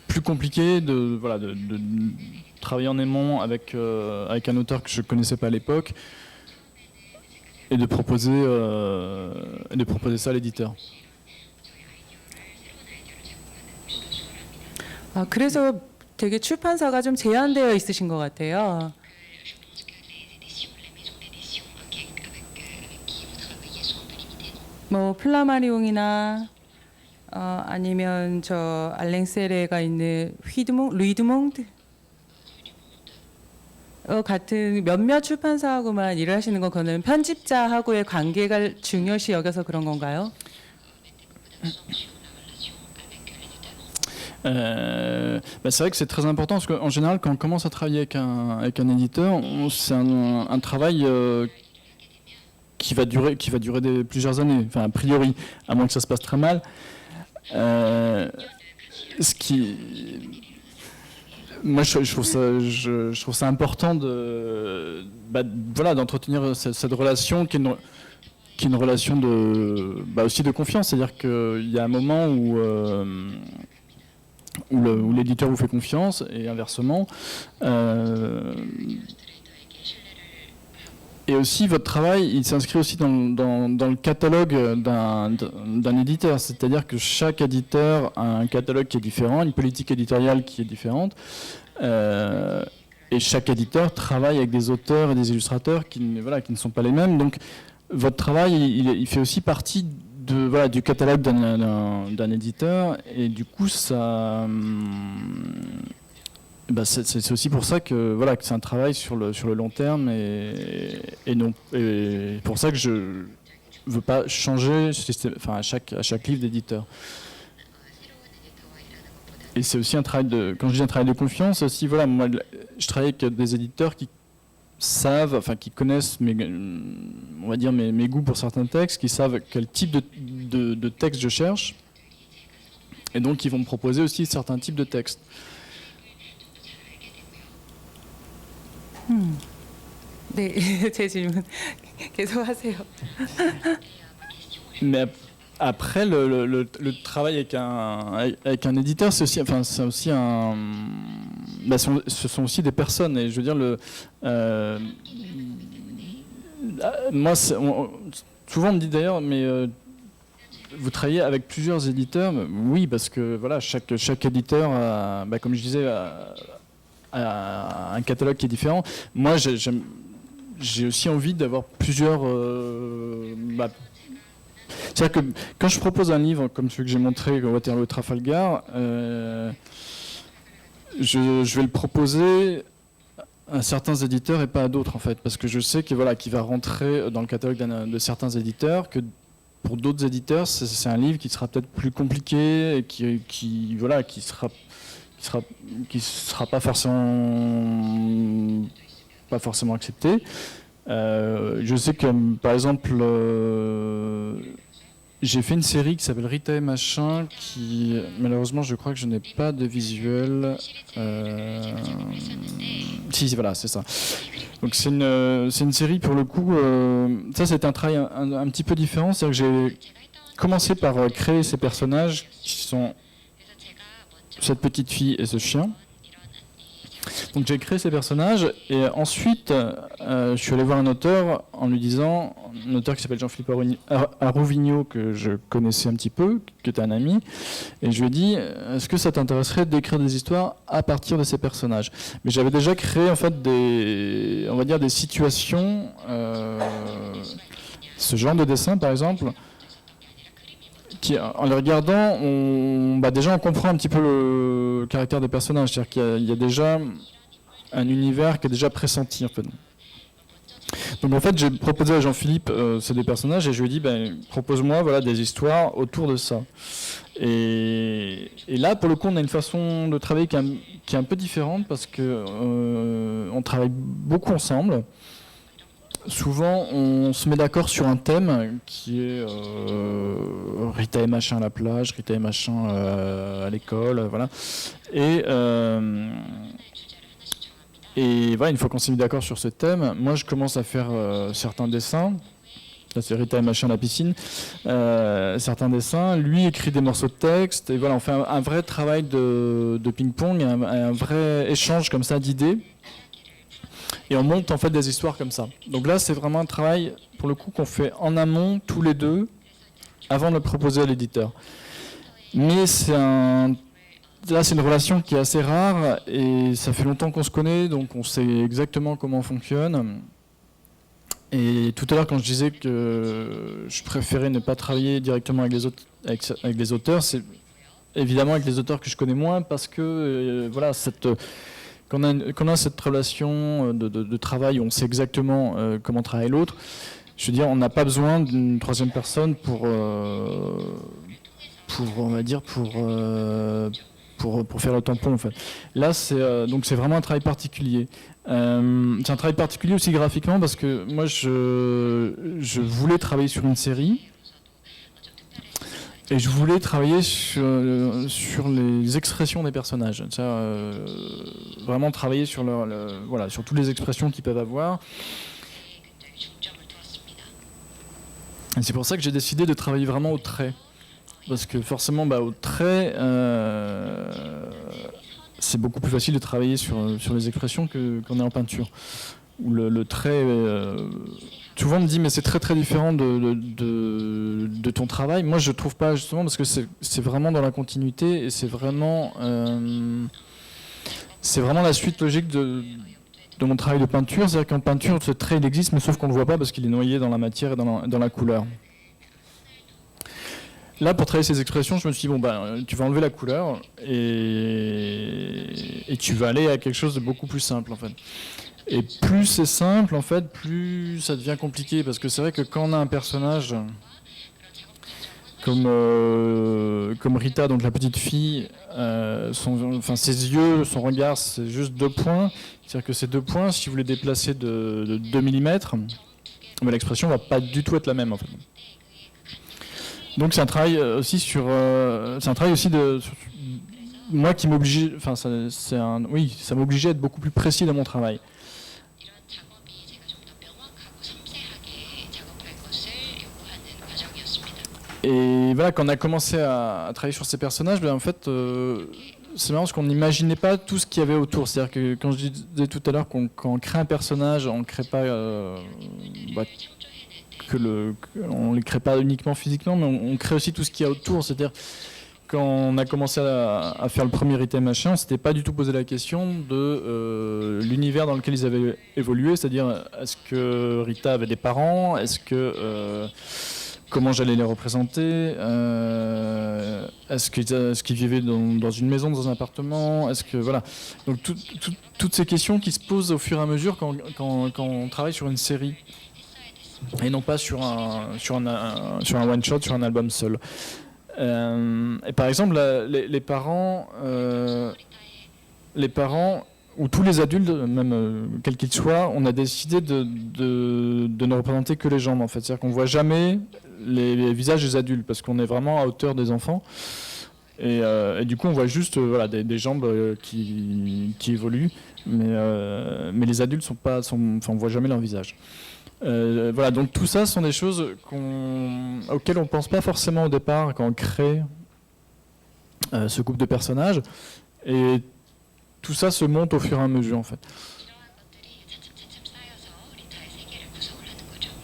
plus compliqué de travailler en aimant avec un auteur que je ne connaissais pas à l'époque et de proposer ça à l'éditeur. 아, 그래서 되게 출판사가 좀 제한되어 있으신 것 같아요. 뭐 플라마리옹이나 아니면 저 알랭세레가 있는 루이드몽드 같은 몇몇 출판사하고만 일을 하시는 건 그거는 편집자하고의 관계가 중요시 여겨서 그런 건가요? C'est vrai que c'est très important parce qu'en général, quand on commence à travailler avec un éditeur, c'est un travail qui va durer plusieurs années, enfin a priori, à moins que ça se passe très mal. Moi, je trouve ça important d'entretenir cette relation qui est une relation aussi de confiance. C'est-à-dire qu'il y a un moment où l'éditeur vous fait confiance et inversement. Et aussi, votre travail, il s'inscrit aussi dans le catalogue d'un éditeur. C'est-à-dire que chaque éditeur a un catalogue qui est différent, une politique éditoriale qui est différente. Et chaque éditeur travaille avec des auteurs et des illustrateurs qui ne sont pas les mêmes. Donc, votre travail, il fait aussi partie du catalogue d'un éditeur. Et du coup, ça... c'est aussi pour ça que c'est un travail sur le long terme et pour ça que je veux pas changer à chaque livre d'éditeur. Et c'est aussi un travail quand je dis un travail de confiance aussi, moi je travaille avec des éditeurs qui savent, qui connaissent mes goûts pour certains textes, qui savent quel type de texte je cherche et donc ils vont me proposer aussi certains types de textes. 네, 제 질문 계속 하세요. Mais après, le travail avec un éditeur, c'est aussi ce sont aussi des personnes. Et je veux dire, moi, souvent on me dit d'ailleurs, mais vous travaillez avec plusieurs éditeurs. Oui, parce que chaque éditeur, comme je disais, un catalogue qui est différent. Moi, j'ai aussi envie d'avoir plusieurs... C'est-à-dire que quand je propose un livre comme celui que j'ai montré, Waterloo et Trafalgar, je vais le proposer à certains éditeurs et pas à d'autres, en fait, parce que je sais qu'il va rentrer dans le catalogue de certains éditeurs, que pour d'autres éditeurs, c'est un livre qui sera peut-être plus compliqué et qui sera pas forcément accepté. Je sais que, par exemple, j'ai fait une série qui s'appelle Rita et Machin, qui, malheureusement, je crois que je n'ai pas de visuel. Si, voilà, c'est ça. Donc c'est une série, pour le coup, ça c'était un travail un petit peu différent, c'est-à-dire que j'ai commencé par créer ces personnages qui sont cette petite fille et ce chien. Donc j'ai créé ces personnages et ensuite je suis allé voir un auteur en lui disant, un auteur qui s'appelle Jean-Philippe Arouvigno, que je connaissais un petit peu, qui était un ami, et je lui ai dit, est-ce que ça t'intéresserait d'écrire des histoires à partir de ces personnages? Mais j'avais déjà créé en fait des situations, ce genre de dessin par exemple, qui, en les regardant, déjà on comprend un petit peu le caractère des personnages, c'est-à-dire qu'il y a déjà un univers qui est déjà pressenti en fait. Donc en fait j'ai proposé à Jean-Philippe ces deux personnages et je lui ai dit propose-moi des histoires autour de ça. Et là pour le coup on a une façon de travailler qui est un peu différente parce que on travaille beaucoup ensemble. Souvent, on se met d'accord sur un thème qui est Rita et Machin à la plage, Rita et Machin à l'école, voilà. Et Et voilà, une fois qu'on s'est mis d'accord sur ce thème, moi je commence à faire certains dessins. Là, c'est Rita et Machin à la piscine. Certains dessins. Lui écrit des morceaux de texte. Et voilà, on fait un vrai travail de ping-pong, un vrai échange comme ça d'idées. Et on monte en fait des histoires comme ça. Donc là, c'est vraiment un travail, pour le coup, qu'on fait en amont, tous les deux, avant de le proposer à l'éditeur. Mais là, c'est une relation qui est assez rare et ça fait longtemps qu'on se connaît, donc on sait exactement comment on fonctionne. Et tout à l'heure, quand je disais que je préférais ne pas travailler directement avec les auteurs, c'est évidemment avec les auteurs que je connais moins, parce que voilà, quand on a cette relation de travail où on sait exactement comment travaille l'autre, je veux dire, on n'a pas besoin d'une troisième personne pour on va dire, pour faire le tampon, en fait. Là, donc c'est vraiment un travail particulier. C'est un travail particulier aussi graphiquement, parce que moi, je voulais travailler sur une série, et je voulais travailler sur les expressions des personnages. Vraiment travailler sur voilà, sur toutes les expressions qu'ils peuvent avoir. Et c'est pour ça que j'ai décidé de travailler vraiment au trait. Parce que forcément, au trait, c'est beaucoup plus facile de travailler sur les expressions qu'on est en peinture. Où le trait, souvent on me dit mais c'est très très différent de ton travail. Moi je trouve pas, justement, parce que c'est vraiment dans la continuité et c'est vraiment la suite logique de mon travail de peinture. C'est-à-dire qu'en peinture, ce trait il existe, mais sauf qu'on ne le voit pas parce qu'il est noyé dans la matière et dans la couleur. Là, pour travailler ces expressions, je me suis dit, tu vas enlever la couleur et tu vas aller à quelque chose de beaucoup plus simple, en fait. Et plus c'est simple, en fait, plus ça devient compliqué, parce que c'est vrai que quand on a un personnage comme Rita, donc la petite fille, ses yeux, son regard, c'est juste 2 points. C'est-à-dire que ces 2 points, si vous les déplacez de 2 mm, l'expression va pas du tout être la même, en fait. Donc c'est un travail aussi moi qui m'obligeait, ça m'obligeait à être beaucoup plus précis dans mon travail. Et voilà, quand on a commencé à travailler sur ces personnages, en fait, c'est marrant parce qu'on n'imaginait pas tout ce qu'il y avait autour. C'est-à-dire que quand je disais tout à l'heure quand on crée un personnage, on ne crée pas on ne les crée pas uniquement physiquement, mais on crée aussi tout ce qu'il y a autour. C'est-à-dire, quand on a commencé à faire le premier Rita et Machin, on ne s'était pas du tout posé la question de l'univers dans lequel ils avaient évolué. C'est-à-dire, est-ce que Rita avait des parents ? Comment j'allais les représenter ? Est-ce qu'ils vivaient dans une maison, dans un appartement ? Voilà. Donc toutes ces questions qui se posent au fur et à mesure quand on travaille sur une série. Et non pas sur un one-shot, sur un album seul. Et par exemple, les parents, ou tous les adultes, même quels qu'ils soient, on a décidé de ne représenter que les jambes, en fait. C'est-à-dire qu'on ne voit jamais les visages des adultes, parce qu'on est vraiment à hauteur des enfants. Et du coup, on voit juste des jambes qui évoluent, mais les adultes on ne voit jamais leur visage. Voilà, donc tout ça sont des choses auxquelles on ne pense pas forcément au départ quand on crée ce couple de personnages, et tout ça se monte au fur et à mesure, en fait.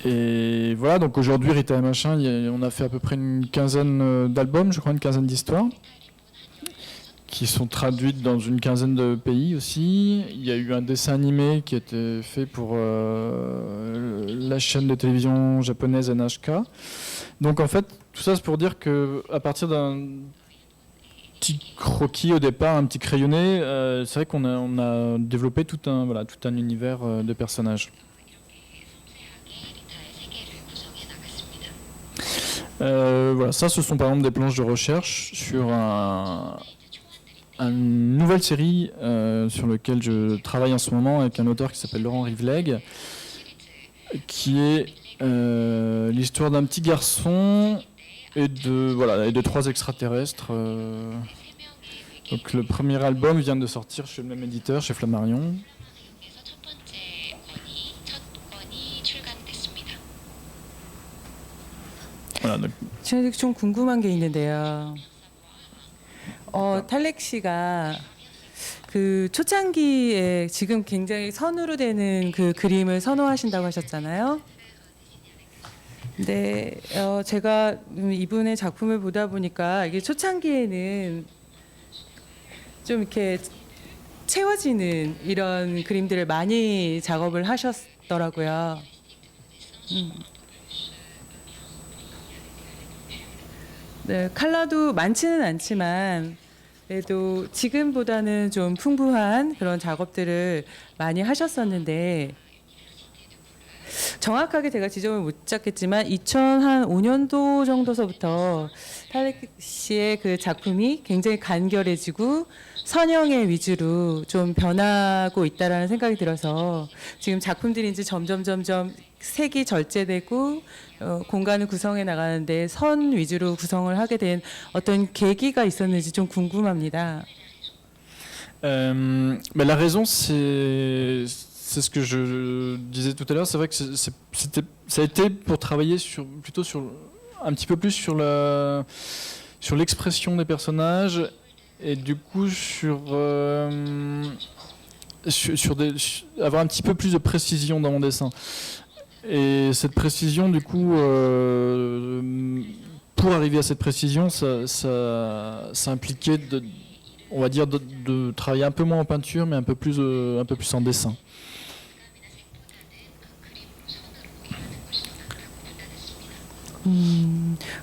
Et voilà, donc aujourd'hui Rita et Machin, on a fait à peu près une quinzaine d'albums, je crois, une quinzaine d'histoires qui sont traduites dans une quinzaine de pays aussi. Il y a eu un dessin animé qui a été fait pour la chaîne de télévision japonaise NHK. Donc en fait, tout ça c'est pour dire qu'à partir d'un petit croquis au départ, un petit crayonné, c'est vrai qu'on a développé tout un univers de personnages. Voilà, ça ce sont par exemple des planches de recherche sur une nouvelle série sur laquelle je travaille en ce moment avec un auteur qui s'appelle Laurent Rivleg, qui est l'histoire d'un petit garçon et de 3 extraterrestres. Donc le premier album vient de sortir chez le même éditeur, chez Flammarion. Voilà, donc, 저는 좀 궁금한 게 있는데요. 탈렉 씨가 그 초창기에 지금 굉장히 선으로 되는 그 그림을 선호하신다고 하셨잖아요. 근데 제가 이분의 작품을 보다 보니까 이게 초창기에는 좀 이렇게 채워지는 이런 그림들을 많이 작업을 하셨더라고요. 네, 컬러도 많지는 않지만 그래도 지금보다는 좀 풍부한 그런 작업들을 많이 하셨었는데 정확하게 제가 지점을 못 잡겠지만 2005년도 정도서부터 탈렉 씨의 그 작품이 굉장히 간결해지고 선형의 위주로 좀 변하고 있다라는 생각이 들어서 지금 작품들이 이제 점점 색이 절제되고 공간을 구성해 나가는데 선 위주로 구성을 하게 된 어떤 계기가 있었는지 좀 궁금합니다. mais la raison, c'est ce que je disais tout à l'heure. C'est vrai que ça a été pour travailler plutôt sur un petit peu plus sur l'expression des personnages et du coup avoir un petit peu plus de précision dans mon dessin. Et cette précision, du coup, pour arriver à cette précision, ça impliquait on va dire de travailler un peu moins en peinture, mais un peu plus en dessin.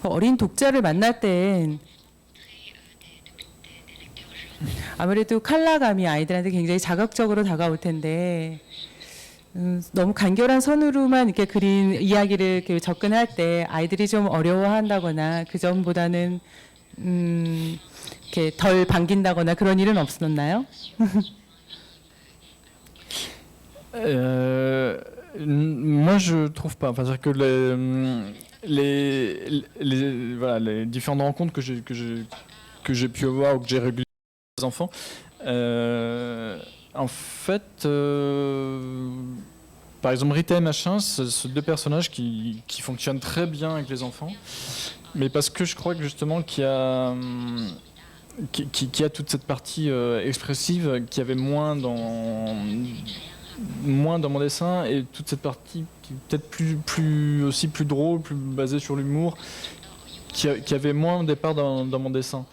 어린 독자를 만날 땐 아무래도 컬러감이 아이들한테 굉장히 자극적으로 다가올 텐데 너무 간결한 선으로만 이렇게 그린 이야기를 이렇게 접근할 때 아이들이 좀 어려워한다거나 그 전보다는 이렇게 덜 반긴다거나 그런 일은 없었나요? Moi, je trouve pas. Enfin, c'est-à-dire que voilà, les différentes rencontres que j'ai pu avoir ou que j'ai régulièrement avec les enfants, en fait, par exemple Rita et Machin, c'est deux personnages qui fonctionnent très bien avec les enfants, mais parce que je crois que justement qu'il y a toute cette partie expressive qui avait moins dans mon dessin, et toute cette partie qui est peut-être plus drôle, plus basée sur l'humour, qui avait moins au départ dans mon dessin.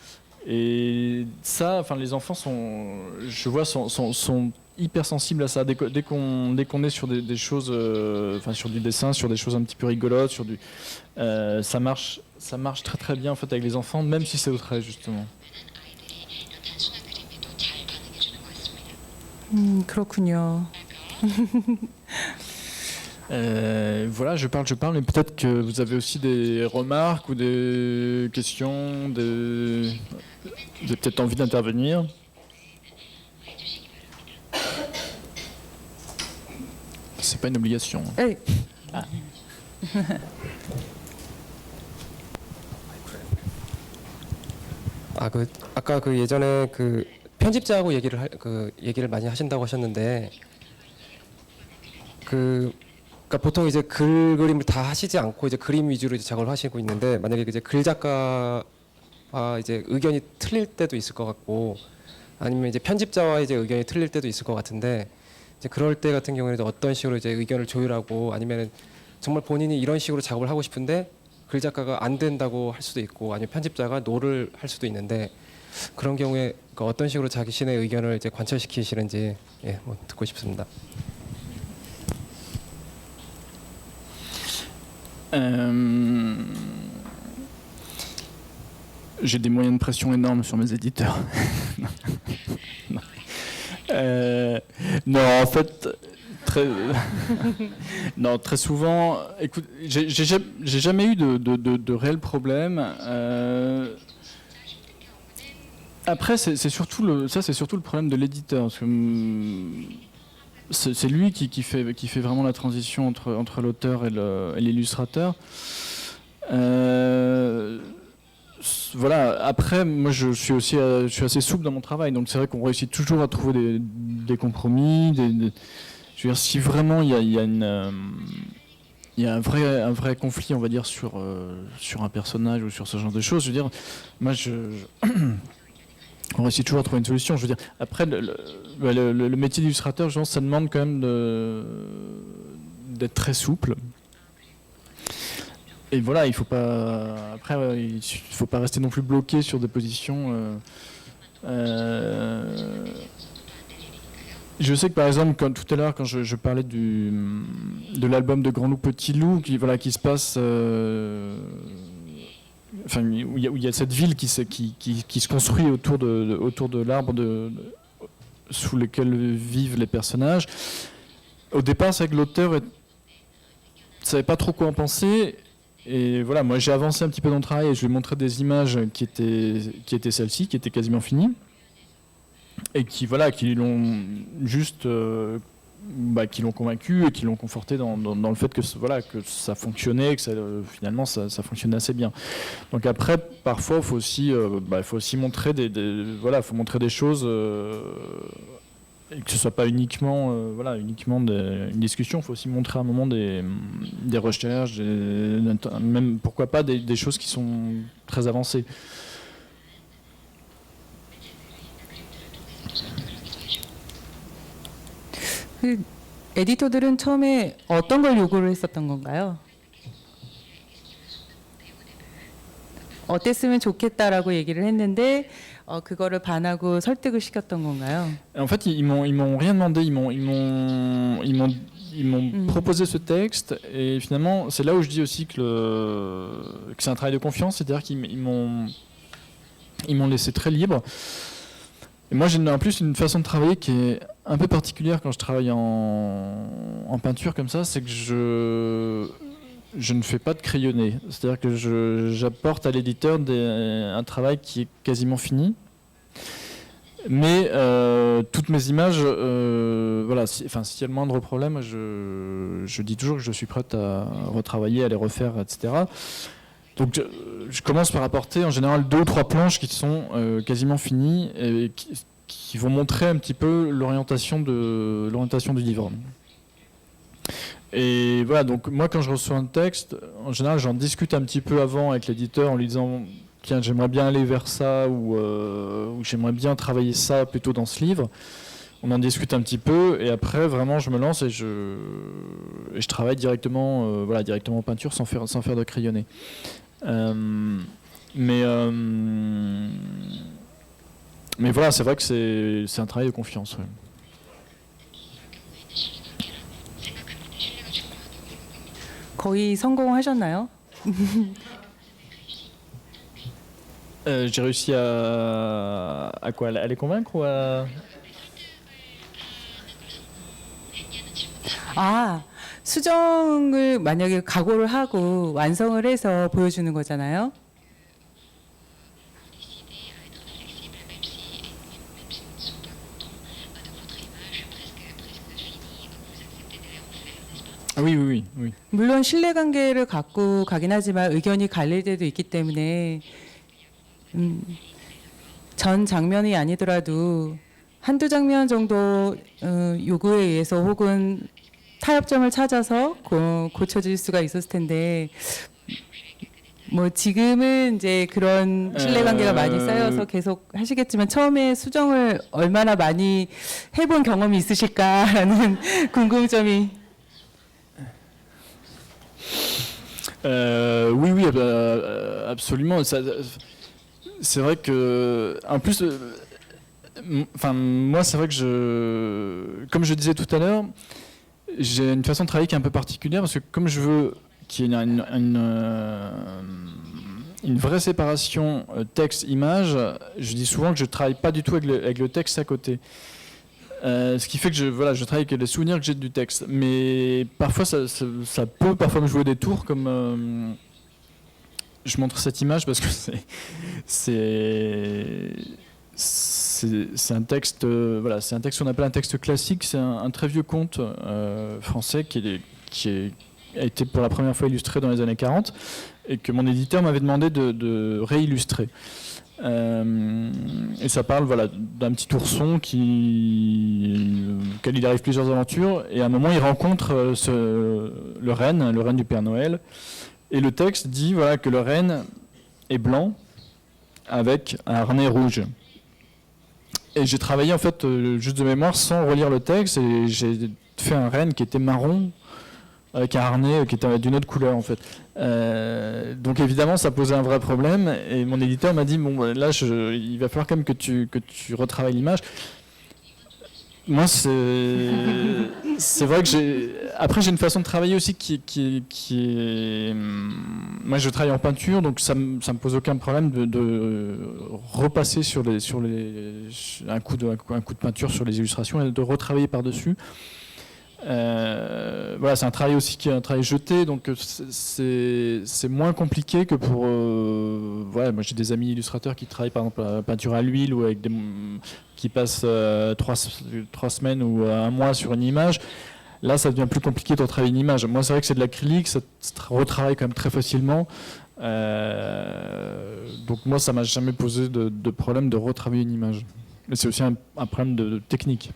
Et ça, enfin, les enfants sont hyper sensibles à ça. Dès qu'on est sur des choses, enfin, sur du dessin, sur des choses un petit peu rigolotes, ça marche très très bien en fait avec les enfants, même si c'est au trait justement. 그렇군요. Voilà, je parle, mais peut-être que vous avez aussi des remarques ou des questions, vous avez peut-être envie d'intervenir. C'est pas une obligation. 에이. 아까 그 예전에 그 편집자하고 얘기를 많이 하신다고 하셨는데 그러니까 보통 이제 그림을 다 하시지 않고 이제 그림 위주로 이제 작업을 하시고 있는데, 만약에 이제 글 작가와 이제 의견이 틀릴 때도 있을 것 같고, 아니면 이제 편집자와 이제 의견이 틀릴 때도 있을 것 같은데, 이제 그럴 때 같은 경우에는 어떤 식으로 이제 의견을 조율하고, 아니면 정말 본인이 이런 식으로 작업을 하고 싶은데 글 작가가 안 된다고 할 수도 있고, 아니면 편집자가 노를 할 수도 있는데, 그런 경우에 그러니까 어떤 식으로 자신의 의견을 이제 관철시키시는지 뭐 듣고 싶습니다. J'ai des moyens de pression énormes sur mes éditeurs. Non. Non, en fait, très souvent, écoute, j'ai jamais eu de réels problèmes. Après, c'est surtout le problème de l'éditeur. C'est lui qui fait vraiment la transition entre l'auteur et l'illustrateur. Voilà. Après, moi, je suis assez souple dans mon travail, donc c'est vrai qu'on réussit toujours à trouver des compromis. Je veux dire, si vraiment il y a il y a un vrai conflit, on va dire, sur un personnage ou sur ce genre de choses. Je veux dire, moi, on réussit toujours à trouver une solution. Je veux dire, après, le métier d'illustrateur, je pense, ça demande quand même d'être très souple. Et voilà, il faut pas. Après, il faut pas rester non plus bloqué sur des positions. Je sais que par exemple, tout à l'heure, quand je parlais de l'album de Grand Loup Petit Loup, qui se passe, enfin, où il y a cette ville qui se construit autour de l'arbre sous lequel vivent les personnages. Au départ, c'est vrai que l'auteur ne savait pas trop quoi en penser. Et voilà, moi j'ai avancé un petit peu dans le travail et je lui ai montré des images qui étaient celles-ci, qui étaient quasiment finies. Et qui l'ont juste qui l'ont convaincu et qui l'ont conforté dans le fait que ça fonctionnait, que finalement ça fonctionnait assez bien. Donc après, parfois, il faut aussi montrer faut montrer des choses et que ce soit pas uniquement une discussion. Il faut aussi montrer à un moment des recherches, même pourquoi pas des choses qui sont très avancées. 에디터들은 처음에 어떤 걸 요구를 했었던 건가요? 어땠으면 좋겠다라고 얘기를 했는데 그거를 반하고 설득을 시켰던 건가요? En fait, ils m'ont rien demandé. Ils m'ont proposé ce texte et finalement, c'est là où je dis aussi que c'est un travail de confiance, c'est-à-dire qu'ils m'ont laissé très libre. Et moi, j'ai en plus une façon de travailler qui est un peu particulière quand je travaille en peinture comme ça, c'est que je ne fais pas de crayonné. C'est-à-dire que j'apporte à l'éditeur un travail qui est quasiment fini. Mais toutes mes images, s'il y a le moindre problème, je dis toujours que je suis prête à retravailler, à les refaire, etc. Donc je commence par apporter en général 2 ou 3 planches qui sont quasiment finies et qui vont montrer un petit peu l'orientation du livre. Et voilà, donc moi quand je reçois un texte, en général j'en discute un petit peu avant avec l'éditeur en lui disant tiens, j'aimerais bien aller vers ça ou j'aimerais bien travailler ça plutôt dans ce livre. On en discute un petit peu et après vraiment je me lance et je travaille directement en peinture sans faire de crayonné. Mais voilà, c'est vrai que c'est un travail de confiance. Ouais. 거의 성공하셨나요? J'ai réussi à quoi? À les convaincre ou à... 수정을 만약에 각오를 하고 완성을 해서 보여주는 거잖아요. Oui. 물론 신뢰관계를 갖고 가긴 하지만 의견이 갈릴 때도 있기 때문에 전 장면이 아니더라도 한두 장면 정도 요구에 의해서 혹은 타협점을 찾아서 고쳐질 수가 있었을 텐데 뭐 지금은 이제 그런 신뢰관계가 많이 쌓여서 계속 하시겠지만 처음에 수정을 얼마나 많이 해본 경험이 있으실까라는 궁금점이. Oui, absolument. C'est vrai que, en plus, moi, c'est vrai que comme je disais tout à l'heure, j'ai une façon de travailler qui est un peu particulière parce que comme je veux qu'il y ait une vraie séparation texte-image, je dis souvent que je ne travaille pas du tout avec le texte à côté. Ce qui fait que je travaille avec les souvenirs que j'ai du texte. Mais parfois, ça peut parfois me jouer des tours, comme je montre cette image parce que c'est un texte, c'est un texte qu'on appelle un texte classique. C'est un très vieux conte français qui a été pour la première fois illustré dans les années 40 et que mon éditeur m'avait demandé de réillustrer. Et ça parle voilà, d'un petit ourson auquel il arrive plusieurs aventures. Et à un moment, il rencontre le renne du Père Noël. Et le texte dit voilà, que le renne est blanc avec un harnais rouge. Et j'ai travaillé en fait juste de mémoire sans relire le texte. Et j'ai fait un renne qui était marron avec un harnais qui était d'une autre couleur en fait. Donc évidemment ça posait un vrai problème et mon éditeur m'a dit bon là il va falloir quand même que tu retravailles l'image. Moi c'est vrai que j'ai une façon de travailler aussi qui est moi je travaille en peinture donc ça me pose aucun problème de repasser sur un coup de peinture sur les illustrations et de retravailler par-dessus. Voilà, c'est un travail aussi qui est un travail jeté, donc c'est moins compliqué que pour. Voilà, moi j'ai des amis illustrateurs qui travaillent par exemple la peinture à l'huile ou avec qui passent 3 semaines ou un mois sur une image. Là, ça devient plus compliqué de retravailler une image. Moi, c'est vrai que c'est de l'acrylique, ça se retravaille quand même très facilement. Donc moi, ça m'a jamais posé de problème de retravailler une image. Mais c'est aussi un problème de technique.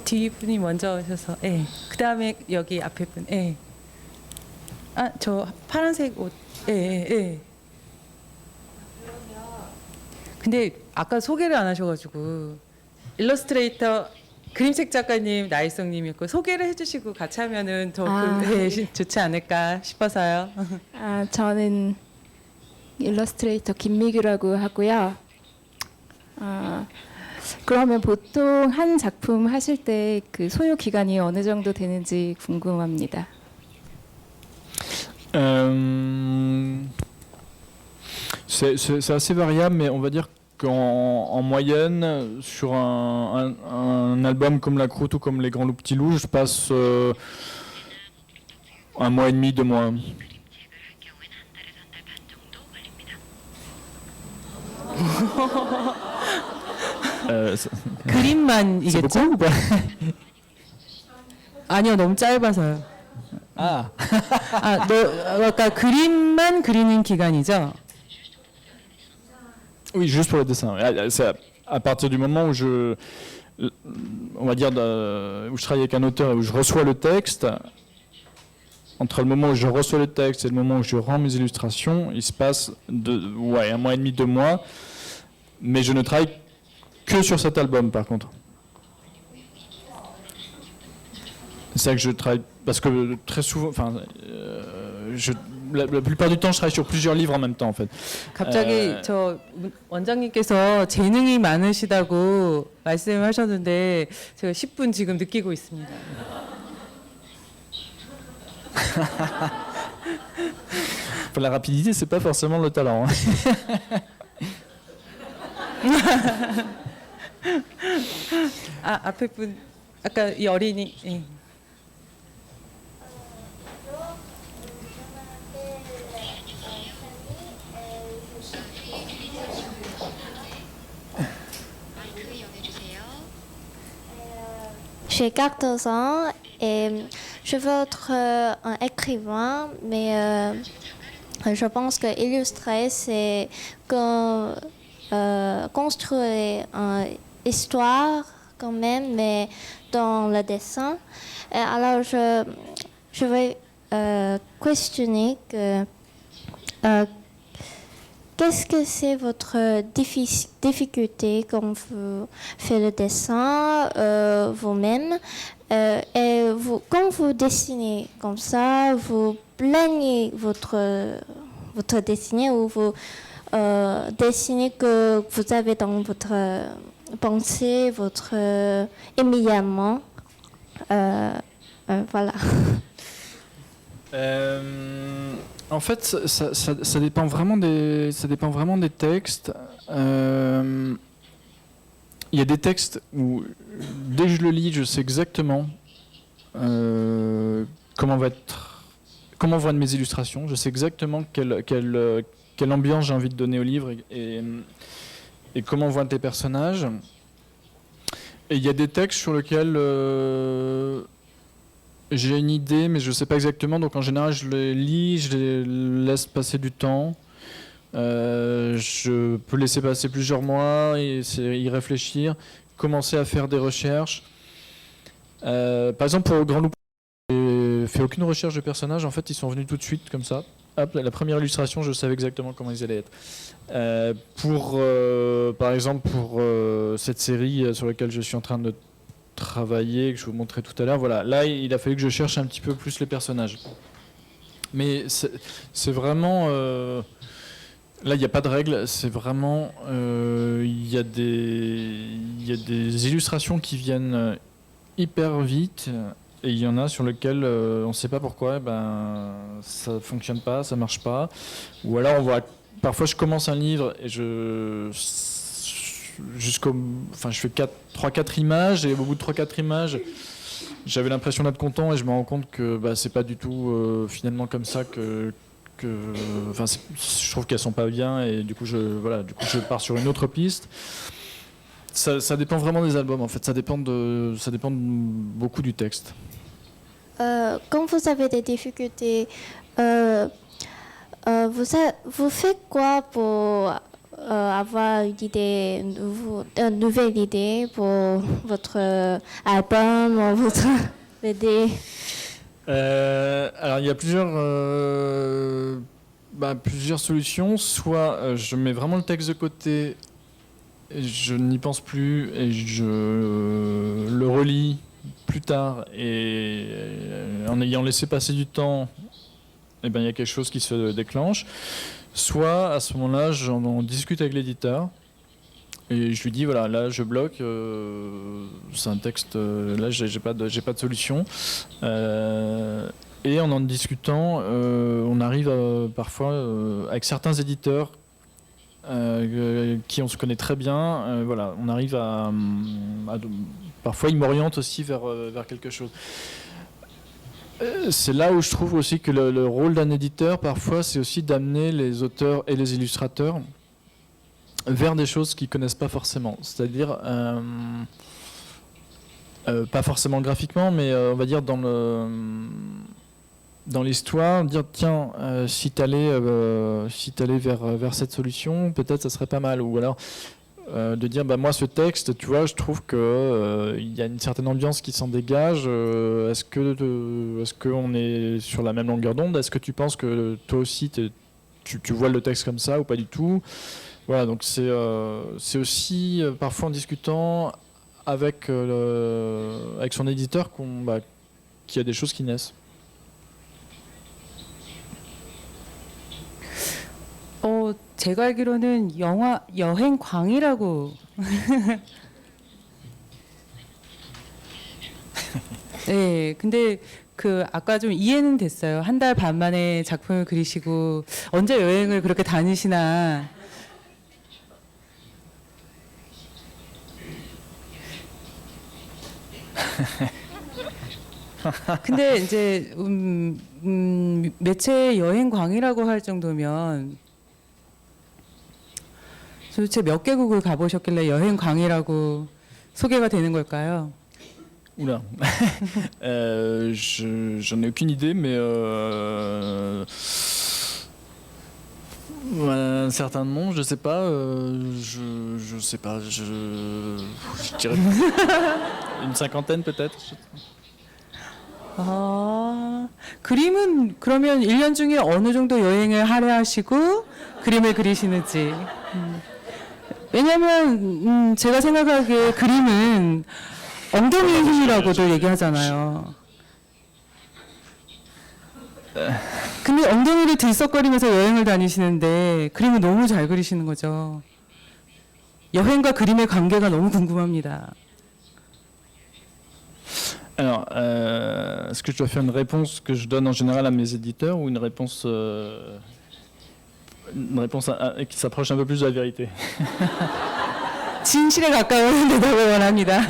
뒷분이 먼저 오셔서 그 다음에 여기 앞에 분 저 파란색 옷 근데 아까 소개를 안 하셔가지고 일러스트레이터 그림책 작가님 나일성님이었고 소개를 해주시고 같이 하면은 더 좋지 않을까 싶어서요. 저는 일러스트레이터 김미규라고 하고요. 그러면 보통 한 작품 하실 때 그 소요 기간이 어느 정도 되는지 궁금합니다. C'est assez variable, mais on va dire qu'en moyenne, sur un album comme La Croûte ou comme Les Grands Loups Petits Loups, je passe 1 mois et demi, 2 mois. 그림만이겠죠? C'est beaucoup ou pas? 아니요, 너무 짧아서요. 그러니까 그림만 그리는 기간이죠? Oui, juste pour le dessin. C'est à partir du moment où on va dire, où je travaille avec un auteur et où je reçois le texte, entre le moment où je reçois le texte et le moment où je rends mes illustrations, il se passe 1 mois et demi, 2 mois. Mais je ne travaille que sur cet album, par contre. C'est ça que je travaille, parce que très souvent, la plupart du temps, je travaille sur plusieurs livres en même temps, en fait. 갑자기 저 원장님께서 재능이 많으시다고 말씀하셨는데 제가 10분 지금 느끼고 있습니다. Pour la rapidité, c'est pas forcément le talent. 앞에 분 아까 이 어린이. J'ai 14 ans et je veux être un écrivain, mais je pense que illustrer, c'est construire une histoire quand même, mais dans le dessin. Et alors, je vais questionner qu'est-ce que c'est votre difficulté quand vous faites le dessin vous-même et quand vous dessinez comme ça, vous plaignez votre dessin ou vous dessinez que vous avez dans votre pensée, votre immédiatement. Voilà. En fait, ça dépend vraiment des textes. Il y a des textes où, dès que je le lis, je sais exactement comment vont être mes illustrations. Je sais exactement quelle ambiance j'ai envie de donner au livre et comment vont être les personnages. Et il y a des textes sur lesquels J'ai une idée, mais je ne sais pas exactement. Donc en général, je les lis, je les laisse passer du temps. Je peux laisser passer plusieurs mois et y réfléchir, commencer à faire des recherches. Par exemple, pour Grand Loup, j'ai fait aucune recherche de personnages. En fait, ils sont venus tout de suite comme ça. Hop, la première illustration, je savais exactement comment ils allaient être. Par exemple, pour cette série sur laquelle je suis en train de travailler, que je vous montrais tout à l'heure, voilà. Là, il a fallu que je cherche un petit peu plus les personnages. Mais c'est vraiment... là, il n'y a pas de règle. C'est vraiment... Il y a des illustrations qui viennent hyper vite. Et il y en a sur lesquels on ne sait pas pourquoi, ça ne fonctionne pas, ça ne marche pas. Ou alors, parfois, je commence un livre et je fais 3-4 images, et au bout de 3-4 images, j'avais l'impression d'être content et je me rends compte que c'est pas du tout finalement comme ça je trouve qu'elles sont pas bien, et du coup je pars sur une autre piste. Ça dépend vraiment des albums, en fait. Ça dépend beaucoup du texte. Quand vous avez des difficultés, vous faites quoi pour avoir une nouvelle idée pour votre album ou votre BD? Alors il y a plusieurs solutions. Soit je mets vraiment le texte de côté, et je n'y pense plus et je le relis plus tard, et en ayant laissé passer du temps, il y a quelque chose qui se déclenche. Soit à ce moment-là, j'en discute avec l'éditeur et je lui dis voilà, là je bloque, c'est un texte, là j'ai pas de solution. Et en discutant, on arrive parfois avec certains éditeurs qui on se connaît très bien, voilà, on arrive à parfois ils m'orientent aussi vers quelque chose. C'est là où je trouve aussi que le rôle d'un éditeur, parfois, c'est aussi d'amener les auteurs et les illustrateurs vers des choses qu'ils connaissent pas forcément. C'est-à-dire, pas forcément graphiquement, mais on va dire dans l'histoire, dire tiens, si t'allais vers cette solution, peut-être ça serait pas mal. Ou alors de dire moi ce texte, tu vois, je trouve que il y a une certaine ambiance qui s'en dégage. Est-ce que on est sur la même longueur d'onde? Est-ce que tu penses que toi aussi tu vois le texte comme ça ou pas du tout? Voilà, donc c'est aussi parfois en discutant avec son éditeur qu'il y a des choses qui naissent. 제가 알기로는 영화 여행광이라고 네, 근데 아까 좀 이해는 됐어요. 한 달 반 만에 작품을 그리시고 언제 여행을 그렇게 다니시나. 근데 이제 매체 여행광이라고 할 정도면 도대체 몇 개국을 가보셨길래 여행광이라고 소개가 되는 걸까요? Oula, j'en ai aucune idée, mais un certain nombre, je sais pas, je sais pas, je dirais une cinquantaine peut-être. 그림은 그러면 1년 중에 어느 정도 여행을 할애하시고 그림을 그리시는지. 왜냐면 제가 생각하기에 그림은 엉덩이의 힘이라고도 얘기하잖아요. 근데 엉덩이를 들썩거리면서 여행을 다니시는데 그림을 너무 잘 그리시는 거죠. 여행과 그림의 관계가 너무 궁금합니다. Alors, est-ce que je dois faire une réponse que je donne en général à mes éditeurs ou une réponse qui s'approche un peu plus de la vérité? 진실에 가까운 대답을 원합니다.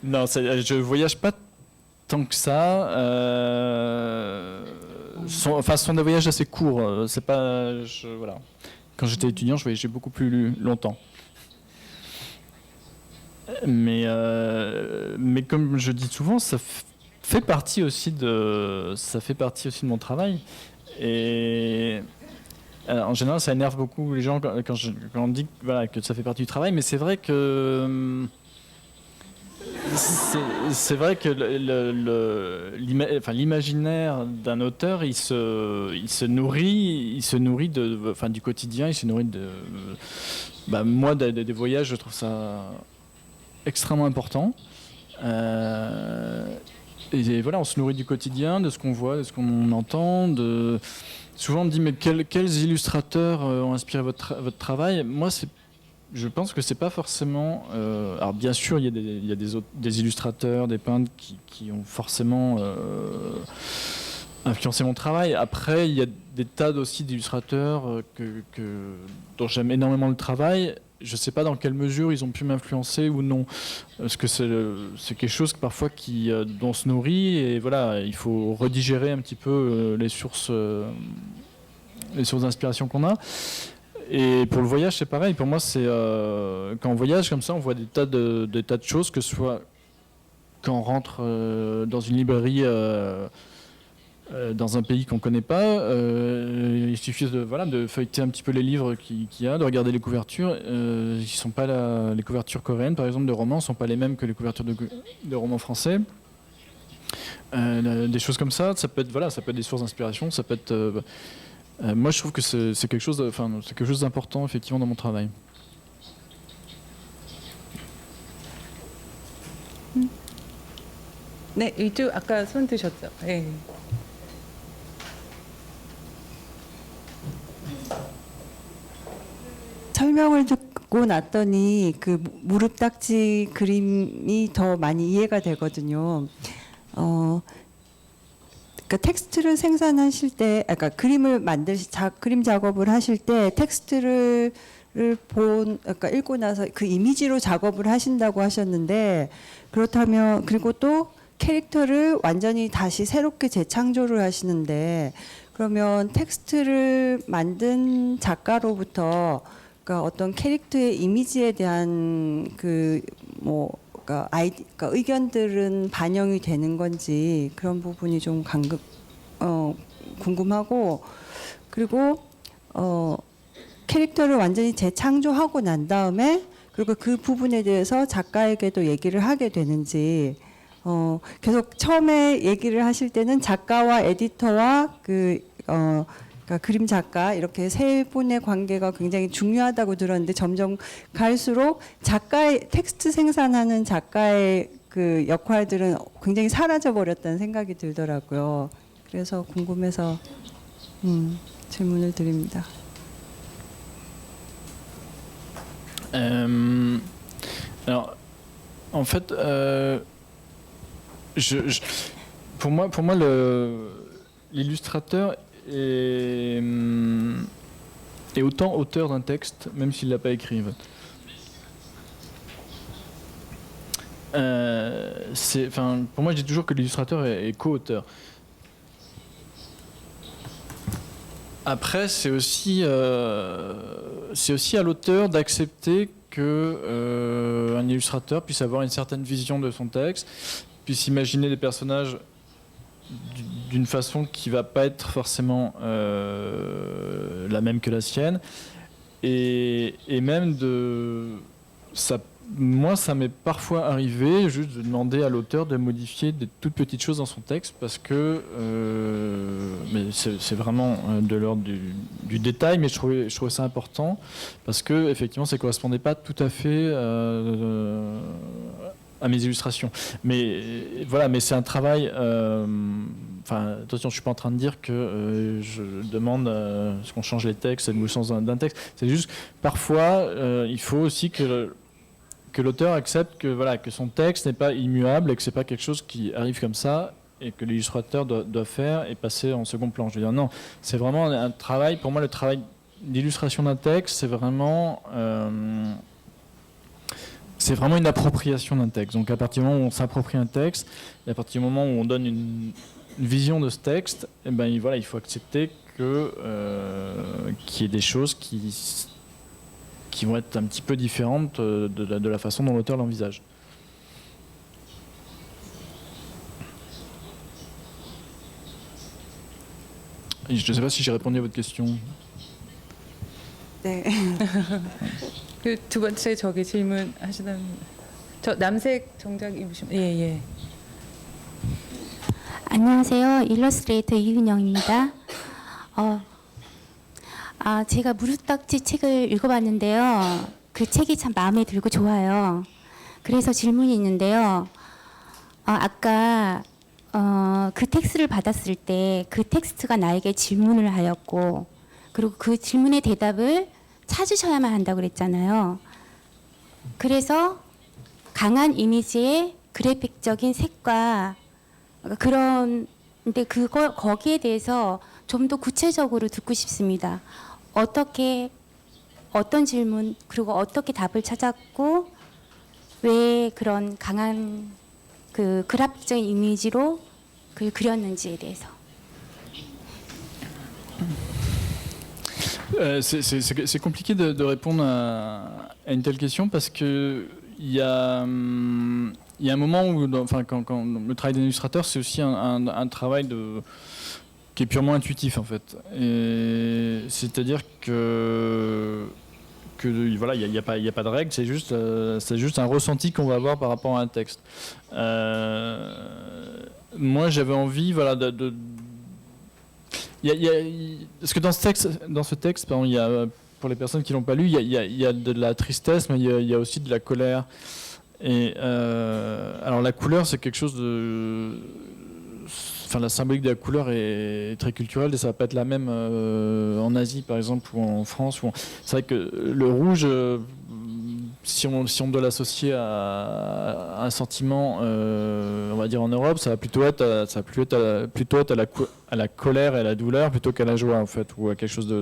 Non, je voyage pas tant que ça. Ce sont des voyages assez courts. C'est pas, voilà. Quand j'étais étudiant, je voyageais beaucoup plus longtemps. Mais comme je dis souvent, fait partie aussi de mon travail. Et en général, ça énerve beaucoup les gens quand on dit voilà, que ça fait partie du travail, mais c'est vrai que l'imaginaire d'un auteur, il se nourrit du quotidien, il se nourrit moi des voyages, je trouve ça extrêmement important. Et voilà, on se nourrit du quotidien, de ce qu'on voit, de ce qu'on entend. Souvent on me dit mais quels illustrateurs ont inspiré votre travail. Moi je pense que c'est pas forcément. Alors bien sûr, il y a des illustrateurs, des peintres qui ont forcément influencé mon travail. Après, il y a des tas aussi d'illustrateurs dont j'aime énormément le travail. Je ne sais pas dans quelle mesure ils ont pu m'influencer ou non. Parce que c'est quelque chose parfois dont on se nourrit. Et voilà, il faut redigérer un petit peu les sources d'inspiration qu'on a. Et pour le voyage, c'est pareil. Pour moi, c'est quand on voyage comme ça, on voit des tas de choses, que ce soit quand on rentre dans une librairie dans un pays qu'on ne connaît pas. Il suffit de feuilleter un petit peu les livres qu'il y a, de regarder les couvertures. Les couvertures coréennes, par exemple, de romans, ne sont pas les mêmes que les couvertures de romans français. Des choses comme ça, ça peut être des sources d'inspiration, ça peut être... moi, je trouve que c'est quelque chose d'important, effectivement, dans mon travail. 네, 이쪽 아까 손 드셨죠? 네. 설명을 듣고 났더니 그 무릎 딱지 그림이 더 많이 이해가 되거든요. 그러니까 텍스트를 생산하실 때, 그러니까 그림 작업을 하실 때 텍스트를 그러니까 읽고 나서 그 이미지로 작업을 하신다고 하셨는데, 그렇다면 그리고 또 캐릭터를 완전히 다시 새롭게 재창조를 하시는데, 그러면 텍스트를 만든 작가로부터 그러니까 어떤 캐릭터의 이미지에 대한 그러니까 의견들은 반영이 되는 건지 그런 부분이 좀 궁금하고, 그리고 캐릭터를 완전히 재창조하고 난 다음에 그리고 그 부분에 대해서 작가에게도 얘기를 하게 되는지, 계속 처음에 얘기를 하실 때는 작가와 에디터와 그러니까 그림 작가 이렇게 세 분의 관계가 굉장히 중요하다고 들었는데, 점점 갈수록 텍스트 생산하는 작가의 그 역할들은 굉장히 사라져 버렸다는 생각이 들더라고요. 그래서 궁금해서 질문을 드립니다. Alors, en fait, pour moi, l'illustrateur est autant auteur d'un texte, même s'il ne l'a pas écrit. Pour moi, je dis toujours que l'illustrateur est co-auteur. Après, c'est aussi à l'auteur d'accepter qu'un illustrateur puisse avoir une certaine vision de son texte, puisse imaginer des personnages d'une façon qui ne va pas être forcément la même que la sienne. Et même moi, ça m'est parfois arrivé juste de demander à l'auteur de modifier des toutes petites choses dans son texte, parce que mais c'est vraiment de l'ordre du détail, mais je trouvais ça important, parce que effectivement ça ne correspondait pas tout à fait à mes illustrations. Mais voilà, mais c'est un travail. Attention, je ne suis pas en train de dire que je demande ce qu'on change les textes, le sens d'un texte. C'est juste parfois il faut aussi que l'auteur accepte que son texte n'est pas immuable et que c'est pas quelque chose qui arrive comme ça et que l'illustrateur doit faire et passer en second plan. Je veux dire, non, c'est vraiment un travail. Pour moi, le travail d'illustration d'un texte, c'est vraiment une appropriation d'un texte. Donc à partir du moment où on s'approprie un texte, et à partir du moment où on donne une vision de ce texte, et il faut accepter qu'il y ait des choses qui vont être un petit peu différentes de la façon dont l'auteur l'envisage. Je ne sais pas si j'ai répondu à votre question. 네. 그 두 번째 저기 질문 하시던 저 남색 정장 입으신 예. 안녕하세요. 일러스트레이터 이윤영입니다. 제가 무릎딱지 책을 읽어봤는데요. 그 책이 참 마음에 들고 좋아요. 그래서 질문이 있는데요. 아까 그 텍스트를 받았을 때 그 텍스트가 나에게 질문을 하였고 그리고 그 질문의 대답을 찾으셔야만 한다고 그랬잖아요. 그래서 강한 이미지의 그래픽적인 색과 그런데 거기에 대해서 좀 더 구체적으로 듣고 싶습니다. 어떤 질문 그리고 어떻게 답을 찾았고 왜 그런 강한 그 그래픽적인 이미지로 그걸 그렸는지에 대해서. C'est compliqué de répondre à une telle question parce que il y a un moment où, quand le travail d'un illustrateur, c'est aussi un travail qui est purement intuitif en fait. C'est-à-dire que voilà, il n'y a pas de règle, c'est juste un ressenti qu'on va avoir par rapport à un texte. Moi, j'avais envie, voilà, parce que dans ce texte, pardon, il y a, pour les personnes qui l'ont pas lu, il y a de la tristesse, mais il y a aussi de la colère. Et alors la couleur, c'est quelque chose de, enfin la symbolique de la couleur est très culturelle et ça va pas être la même en Asie par exemple ou en France. C'est vrai que le rouge, si on doit l'associer à un sentiment, on va dire en Europe, ça va plutôt être à la colère et à la douleur plutôt qu'à la joie en fait, ou à quelque chose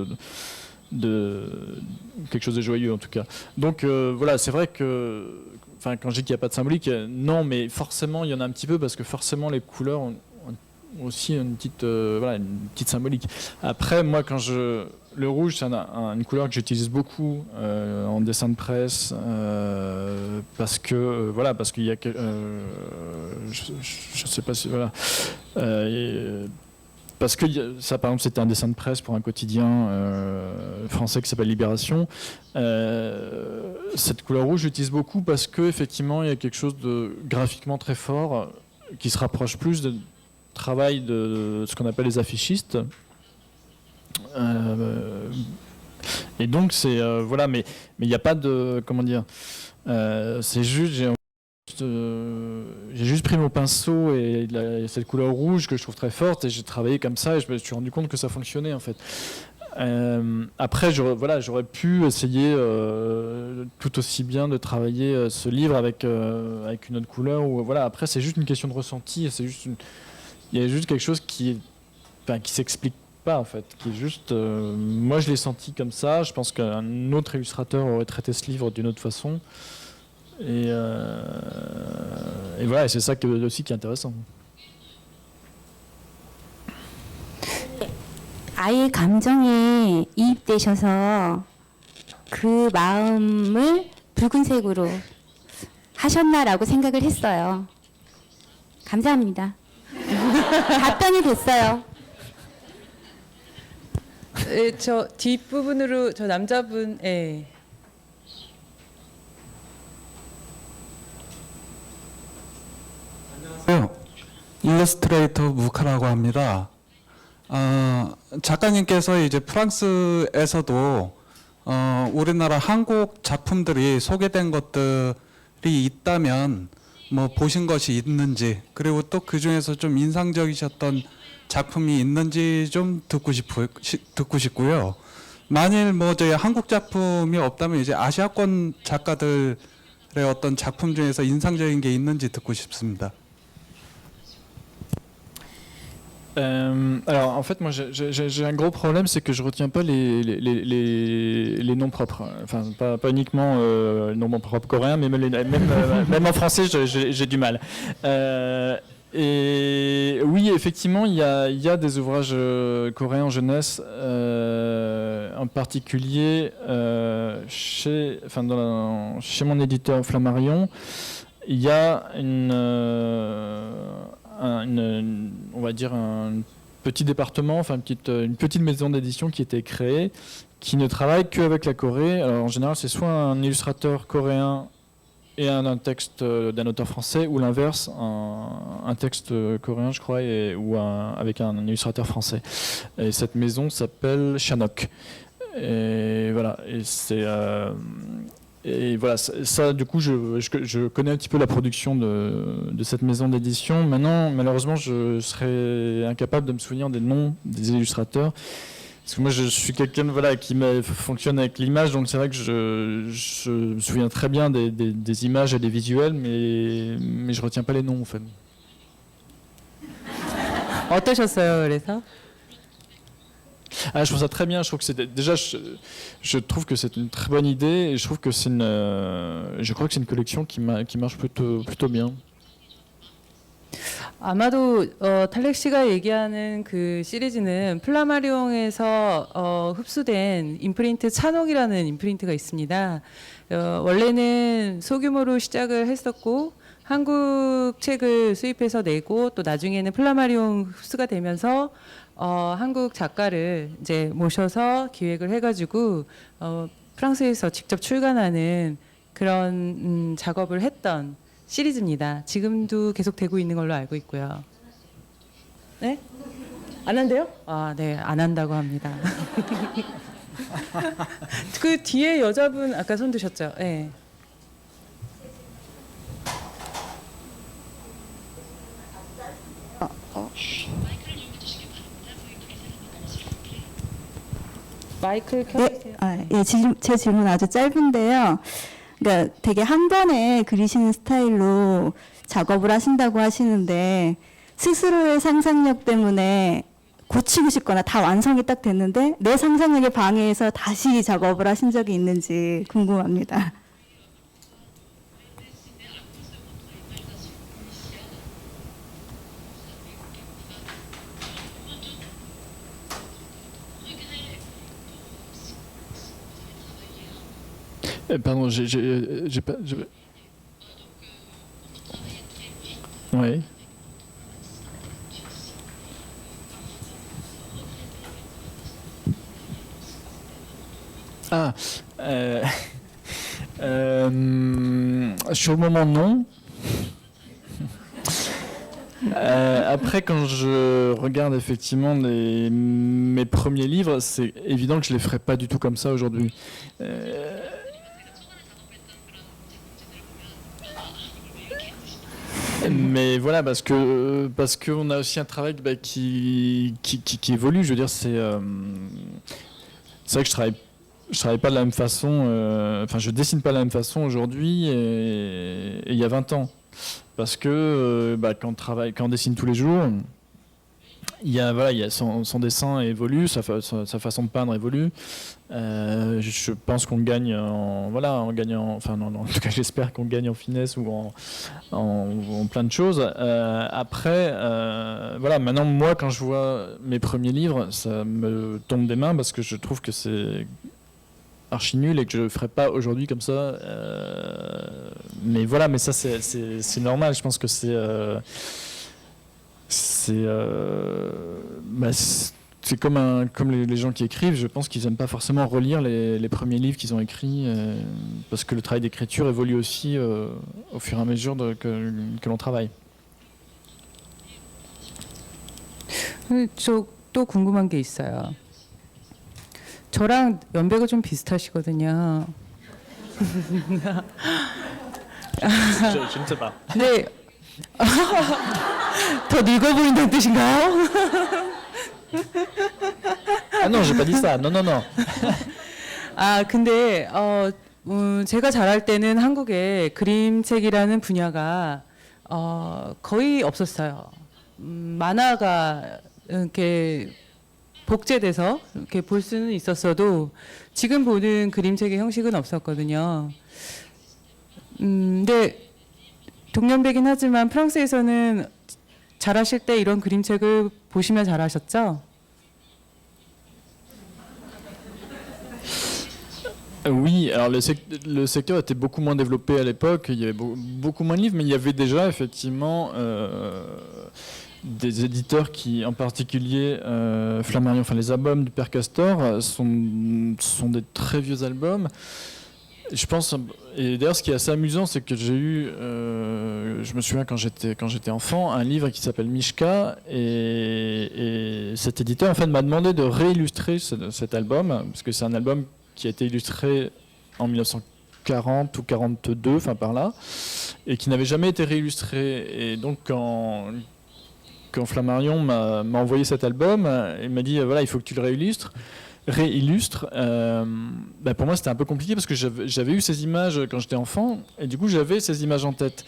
quelque chose de joyeux en tout cas. Donc voilà, c'est vrai que, enfin quand je dis qu'il n'y a pas de symbolique, non, mais forcément il y en a un petit peu parce que forcément les couleurs ont aussi une petite symbolique. Après, moi, le rouge, c'est une couleur que j'utilise beaucoup en dessin de presse parce que parce qu'il y a je sais pas si parce que ça, par exemple, c'était un dessin de presse pour un quotidien français qui s'appelle Libération. Cette couleur rouge, j'utilise beaucoup parce que effectivement, il y a quelque chose de graphiquement très fort qui se rapproche plus de travail de ce qu'on appelle les affichistes. Et donc c'est voilà, mais il n'y a pas de, comment dire, c'est juste j'ai juste pris mon pinceau et cette couleur rouge que je trouve très forte et j'ai travaillé comme ça et je me suis rendu compte que ça fonctionnait en fait. Après j'aurais pu essayer tout aussi bien de travailler ce livre avec une autre couleur ou voilà. Après c'est juste une question de ressenti, il y a juste quelque chose qui s'explique pas en fait, qui est juste moi je l'ai senti comme ça, je pense qu'un autre illustrateur aurait traité ce livre d'une autre façon et voilà, et c'est ça aussi qui est intéressant. 아이의 감정에 이입되셔서 그 마음을 붉은색으로 하셨나라고 생각을 했어요. 감사합니다. 답변이 됐어요. 저 뒷부분으로 저 남자분 안녕하세요. 일러스트레이터 무카라고 합니다. 작가님께서 이제 프랑스에서도 우리나라 한국 작품들이 소개된 것들이 있다면 뭐 보신 것이 있는지, 그리고 또 그 중에서 좀 인상적이셨던 작품이 있는지 좀 듣고 싶고요. 만일 뭐 저희 한국 작품이 없다면 이제 아시아권 작가들의 어떤 작품 중에서 인상적인 게 있는지 듣고 싶습니다. Alors en fait moi j'ai un gros problème, c'est que je retiens pas les noms propres, enfin pas uniquement les noms propres coréens, mais même en français j'ai du mal. Et oui, effectivement il y a des ouvrages coréens en jeunesse, en particulier chez mon éditeur Flammarion, il y a on va dire un petit département, enfin une petite maison d'édition qui était créée, qui ne travaille qu'avec la Corée. Alors en général, c'est soit un illustrateur coréen et un texte d'un auteur français, ou l'inverse, un texte coréen, je crois, avec un illustrateur français. Et cette maison s'appelle Shanok. Et voilà, et voilà, ça, du coup, je connais un petit peu la production de cette maison d'édition. Maintenant, malheureusement, je serais incapable de me souvenir des noms des illustrateurs. Parce que moi, je suis quelqu'un qui fonctionne avec l'image, donc c'est vrai que je me souviens très bien des images et des visuels, mais je retiens pas les noms, en fait. 어떠셨어요? 그래서? Ah, je trouve ça très bien. Je trouve que je trouve que c'est une très bonne idée et je trouve que je crois que c'est une collection qui marche plutôt bien. 아마도 탈렉 씨가 얘기하는 그 시리즈는 플라마리옹에서 흡수된 임프린트 찬옥이라는 임프린트가 있습니다. 원래는 소규모로 시작을 했었고 한국 책을 수입해서 내고 또 나중에는 플라마리옹 흡수가 되면서 한국 작가를 이제 모셔서 기획을 해가지고 프랑스에서 직접 출간하는 그런 작업을 했던 시리즈입니다. 지금도 계속 되고 있는 걸로 알고 있고요. 네? 안 한대요? 아, 네, 안 한다고 합니다. 그 뒤에 여자분 아까 손 드셨죠? 네. 마이크를 켜주세요. 제 질문 아주 짧은데요. 그러니까 되게 한 번에 그리시는 스타일로 작업을 하신다고 하시는데 스스로의 상상력 때문에 고치고 싶거나 다 완성이 딱 됐는데 내 상상력에 방해해서 다시 작업을 하신 적이 있는지 궁금합니다. Pardon, j'ai pas. Oui. Ah, sur le moment, non. Après, quand je regarde effectivement mes premiers livres, c'est évident que je les ferai pas du tout comme ça aujourd'hui. Mais voilà, parce qu'on a aussi un travail qui évolue. Je veux dire, c'est vrai que je travaille pas de la même façon. Enfin, je dessine pas de la même façon aujourd'hui et il y a 20 ans. Parce que quand on dessine tous les jours, il y a son dessin évolue, sa façon de peindre évolue. Je pense qu'on gagne en gagnant, enfin non, en tout cas j'espère qu'on gagne en finesse ou en plein de choses. Après, maintenant moi quand je vois mes premiers livres, ça me tombe des mains parce que je trouve que c'est archi nul et que je le ferai pas aujourd'hui comme ça. Mais voilà, mais ça c'est normal. Je pense que c'est comme les gens qui écrivent. Je pense qu'ils n'aiment pas forcément relire les premiers livres qu'ils ont écrits parce que le travail d'écriture évolue aussi au fur et à mesure que l'on travaille. 저 또 궁금한 게 있어요. 저랑 연배가 좀 비슷하시거든요. Je ne sais pas. 네. 더 늙어 보인다는 뜻인가요? Ah non, j'ai pas dit ça. Non, non, non. 아, 근데 제가 자랄 때는 한국에 그림책이라는 분야가 거의 없었어요. 만화가 이렇게 복제돼서 이렇게 볼 수는 있었어도 지금 보는 그림책의 형식은 없었거든요. 근데 동년배긴 하지만 프랑스에서는 자라실 때 이런 그림책을 보시면 자라셨죠? Oui, alors le secteur était beaucoup moins développé à l'époque, il y avait beaucoup moins de livres, mais il y avait déjà effectivement des éditeurs qui, en particulier Flammarion, enfin les albums du Père Castor sont des très vieux albums. Je pense, et d'ailleurs ce qui est assez amusant, c'est que j'ai eu, je me souviens quand j'étais enfant, un livre qui s'appelle Mishka, et cet éditeur en fait m'a demandé de réillustrer cet album, parce que c'est un album qui a été illustré en 1940 ou 42, enfin par là, et qui n'avait jamais été réillustré. Et donc quand Flammarion m'a envoyé cet album, il m'a dit voilà, il faut que tu le réillustres. Pour moi c'était un peu compliqué parce que j'avais eu ces images quand j'étais enfant, et du coup j'avais ces images en tête.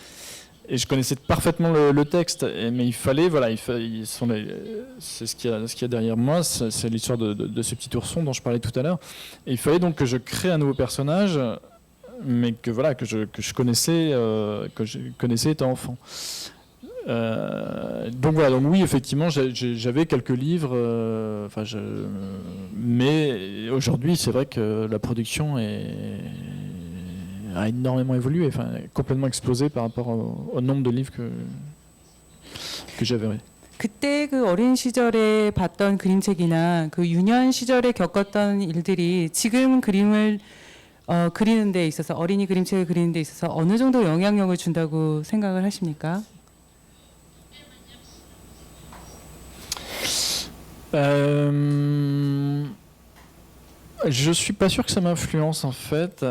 Et je connaissais parfaitement le texte, mais il fallait, voilà, c'est ce qu'il y a derrière moi, c'est l'histoire de ce petit ourson dont je parlais tout à l'heure. Et il fallait donc que je crée un nouveau personnage, mais que je connaissais étant enfant. Donc oui, effectivement, j'avais quelques livres, mais aujourd'hui, c'est vrai que la production a énormément évolué, enfin complètement explosé par rapport au nombre de livres que j'avais. Oui. 그때 그 어린 시절에 봤던 그림책이나 그 유년 시절에 겪었던 일들이 지금 그림을 그리는 데 있어서, 어린이 그림책을 그리는 데 있어서 어느 정도 영향력을 준다고 생각을 하십니까? Je suis pas sûr que ça m'influence en fait.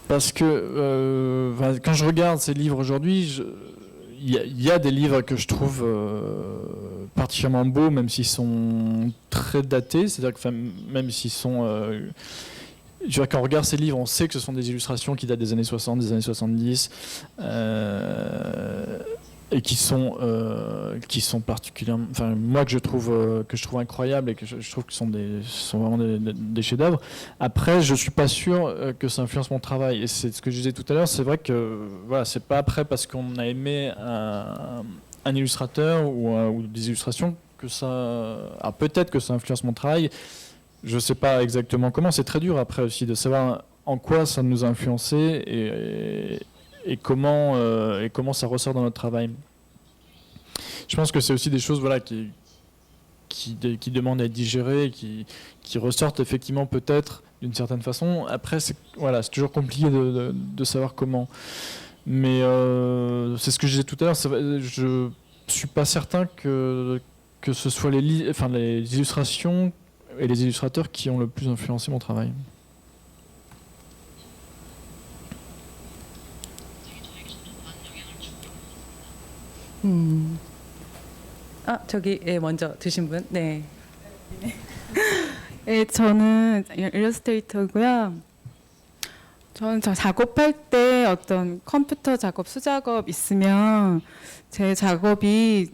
Parce que quand je regarde ces livres aujourd'hui, il y a des livres que je trouve particulièrement beaux, même s'ils sont très datés. C'est-à-dire que même s'ils sont... quand on regarde ces livres, on sait que ce sont des illustrations qui datent des années 60, des années 70, et qui sont particulièrement, enfin moi que je trouve incroyables et que je trouve que sont vraiment des chefs-d'œuvre. Après, je suis pas sûr que ça influence mon travail, et c'est ce que je disais tout à l'heure. C'est vrai que voilà, c'est pas après parce qu'on a aimé un illustrateur ou des illustrations que ça, alors peut-être que ça influence mon travail. Je sais pas exactement comment. C'est très dur après aussi de savoir en quoi ça nous a influencé et comment ça ressort dans notre travail. Je pense que c'est aussi des choses qui demandent à être digérées, qui ressortent effectivement peut-être d'une certaine façon. Après, c'est toujours compliqué de savoir comment. Mais c'est ce que je disais tout à l'heure. Je suis pas certain que ce soit les illustrations et les illustrateurs qui ont le plus influencé mon travail. 저기 먼저 드신 분. 네. 네, 저는 일러스트레이터고요. 저는 작업할 때 어떤 컴퓨터 작업, 수작업 있으면 제 작업이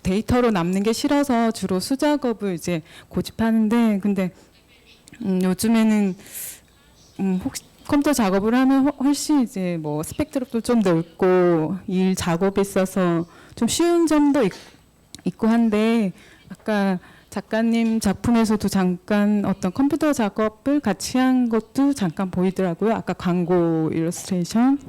데이터로 남는 게 싫어서 주로 수작업을 이제 고집하는데, 근데 요즘에는 혹시 컴퓨터 작업을 하면 훨씬 이제 뭐 스펙트럼도 좀 넓고 일 작업에 있어서 좀 쉬운 점도 있고 한데, 아까 작가님 작품에서도 잠깐 어떤 컴퓨터 작업을 같이 한 것도 잠깐 보이더라고요. 아까 광고 일러스트레이션.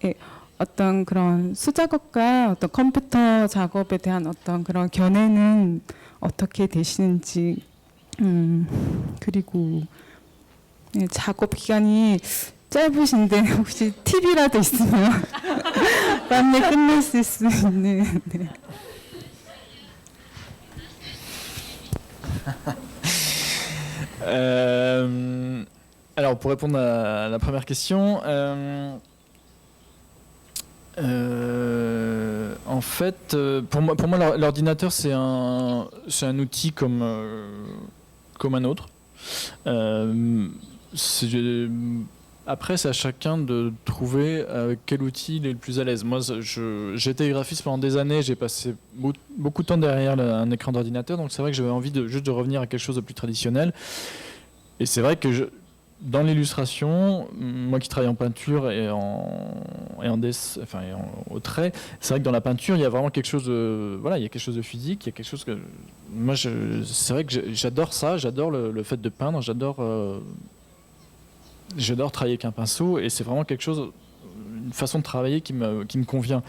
예, 어떤 그런 수작업과 어떤 컴퓨터 작업에 대한 어떤 그런 견해는 어떻게 되시는지, 그리고 예, 작업 기간이 짧으신데 혹시 팁이라도 있으면 빨리 끝낼 수 있는. 네. Alors pour répondre à la première question, en fait, pour moi l'ordinateur c'est un outil comme un autre. Après, c'est à chacun de trouver quel outil il est le plus à l'aise. Moi, j'ai été graphiste pendant des années, j'ai passé beaucoup de temps derrière un écran d'ordinateur, donc c'est vrai que j'avais envie juste de revenir à quelque chose de plus traditionnel. Et c'est vrai que dans l'illustration, moi qui travaille en peinture et au trait, c'est vrai que dans la peinture, il y a vraiment quelque chose de, voilà, il y a quelque chose de physique, il y a quelque chose que moi, c'est vrai que j'adore ça, j'adore le fait de peindre, j'adore travailler avec un pinceau, et c'est vraiment quelque chose, une façon de travailler qui me convient.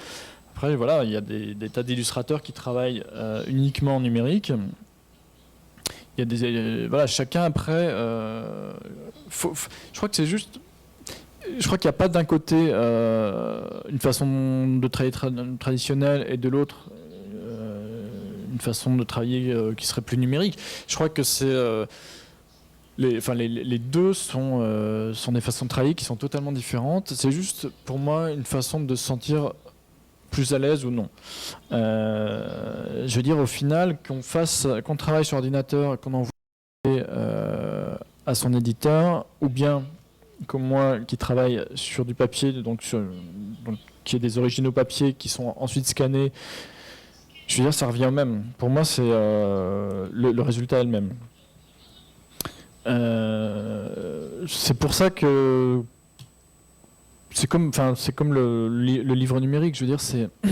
Après, voilà, il y a des tas d'illustrateurs qui travaillent uniquement en numérique. Il y a voilà, chacun après. Je crois que c'est juste. Je crois qu'il n'y a pas d'un côté une façon de travailler traditionnelle et de l'autre une façon de travailler qui serait plus numérique. Je crois que c'est les deux sont des façons de travailler qui sont totalement différentes. C'est juste pour moi une façon de se sentir plus à l'aise ou non. Je veux dire, au final, qu'on travaille sur ordinateur, qu'on envoie à son éditeur, ou bien comme moi qui travaille sur du papier, donc qui est des originaux papier qui sont ensuite scannés, je veux dire, ça revient au même. Pour moi, c'est le résultat est le même. C'est pour ça que c'est comme le livre numérique. Je veux dire,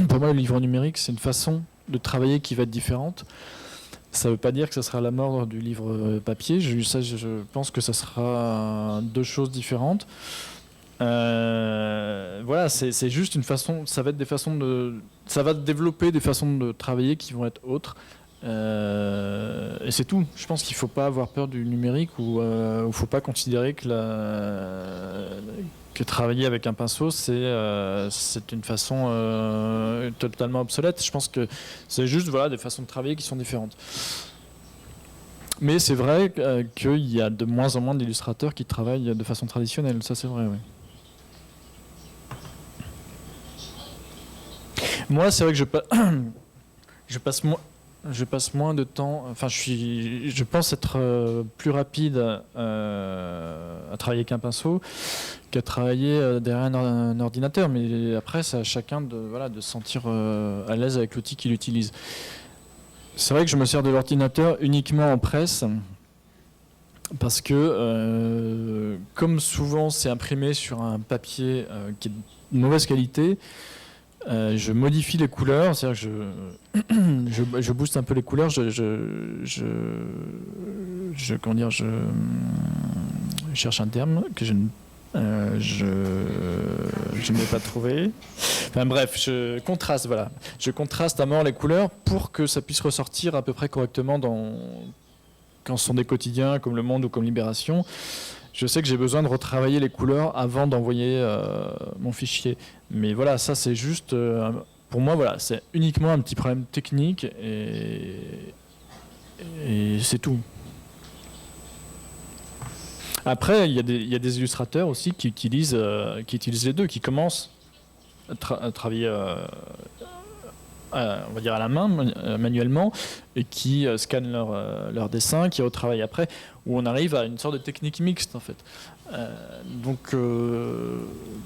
pour moi, le livre numérique, c'est une façon de travailler qui va être différente. Ça ne veut pas dire que ce sera la mort du livre papier. Je pense que ça sera deux choses différentes. Voilà, c'est juste une façon. Ça va développer des façons de travailler qui vont être autres. Et c'est tout. Je pense qu'il ne faut pas avoir peur du numérique, ou il ne faut pas considérer que travailler avec un pinceau, c'est une façon totalement obsolète. Je pense que c'est juste, voilà, des façons de travailler qui sont différentes. Mais c'est vrai qu'il y a de moins en moins d'illustrateurs qui travaillent de façon traditionnelle. Ça, c'est vrai, oui. Moi, c'est vrai que je passe moins de temps. Enfin, je pense être plus rapide à travailler avec un pinceau qu'à travailler derrière un ordinateur. Mais après, c'est à chacun de se sentir à l'aise avec l'outil qu'il utilise. C'est vrai que je me sers de l'ordinateur uniquement en presse, parce que, comme souvent c'est imprimé sur un papier qui est de mauvaise qualité, je modifie les couleurs, c'est-à-dire que je booste un peu les couleurs, je cherche un terme que je n'ai pas trouvé. Enfin bref, je contraste, voilà. Je contraste à mort les couleurs pour que ça puisse ressortir à peu près correctement quand ce sont des quotidiens comme Le Monde ou comme Libération. Je sais que j'ai besoin de retravailler les couleurs avant d'envoyer mon fichier. Mais voilà, ça c'est juste, pour moi, voilà, c'est uniquement un petit problème technique et c'est tout. Après, il y a des illustrateurs aussi qui utilisent les deux, qui commencent à travailler on va dire à la main, manuellement, et qui scannent leur dessin, qui retravaillent après, où on arrive à une sorte de technique mixte en fait. Donc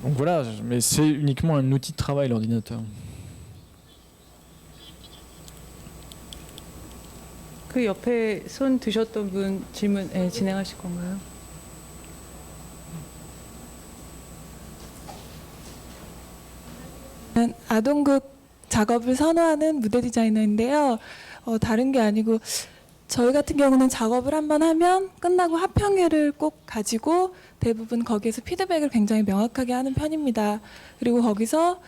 voilà, mais c'est uniquement un outil de travail, l'ordinateur. 그 옆에 손 드셨던 분 질문 진행하실 건가요? 아동극 작업을 선호하는 무대 디자이너인데요. 다른 게 아니고 저희 같은 경우는 작업을 한번 하면 끝나고 합평회를 꼭 가지고 대부분 거기에서 피드백을 굉장히 명확하게 하는 편입니다. 그리고 거기서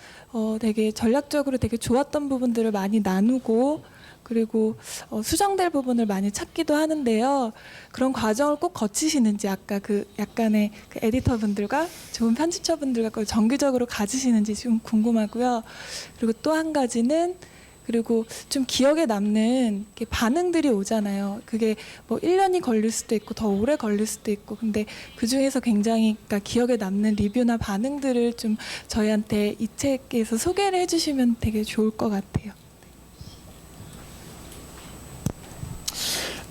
되게 전략적으로 되게 좋았던 부분들을 많이 나누고, 그리고 수정될 부분을 많이 찾기도 하는데요. 그런 과정을 꼭 거치시는지, 아까 그 약간의 그 에디터분들과 좋은 편집자분들과 그걸 정기적으로 가지시는지 좀 궁금하고요. 그리고 또 한 가지는, 그리고 좀 기억에 남는 반응들이 오잖아요. 그게 뭐 1년이 걸릴 수도 있고 더 오래 걸릴 수도 있고, 근데 그 중에서 굉장히 기억에 남는 리뷰나 반응들을 좀 저희한테 이 책에서 소개를 해주시면 되게 좋을 것 같아요.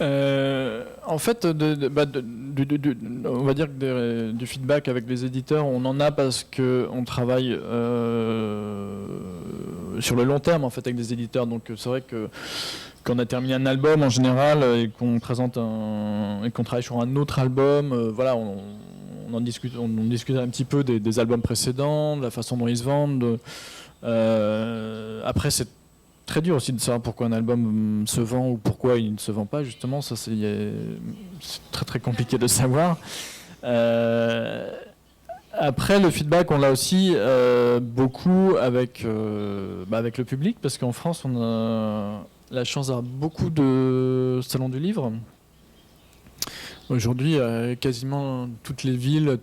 En fait, on va dire que du feedback avec les éditeurs, on en a parce qu'on travaille sur le long terme en fait avec des éditeurs. Donc c'est vrai que quand on a terminé un album en général et qu'on présente et qu'on travaille sur un autre album, voilà, on discutait un petit peu des albums précédents, de la façon dont ils se vendent. Après, c'est très dur aussi de savoir pourquoi un album se vend ou pourquoi il ne se vend pas, justement. Ça, c'est très très compliqué de savoir. Après, le feedback, on l'a aussi beaucoup avec le public, parce qu'en France, on a la chance d'avoir beaucoup de salons du livre. Aujourd'hui, quasiment toutes les villes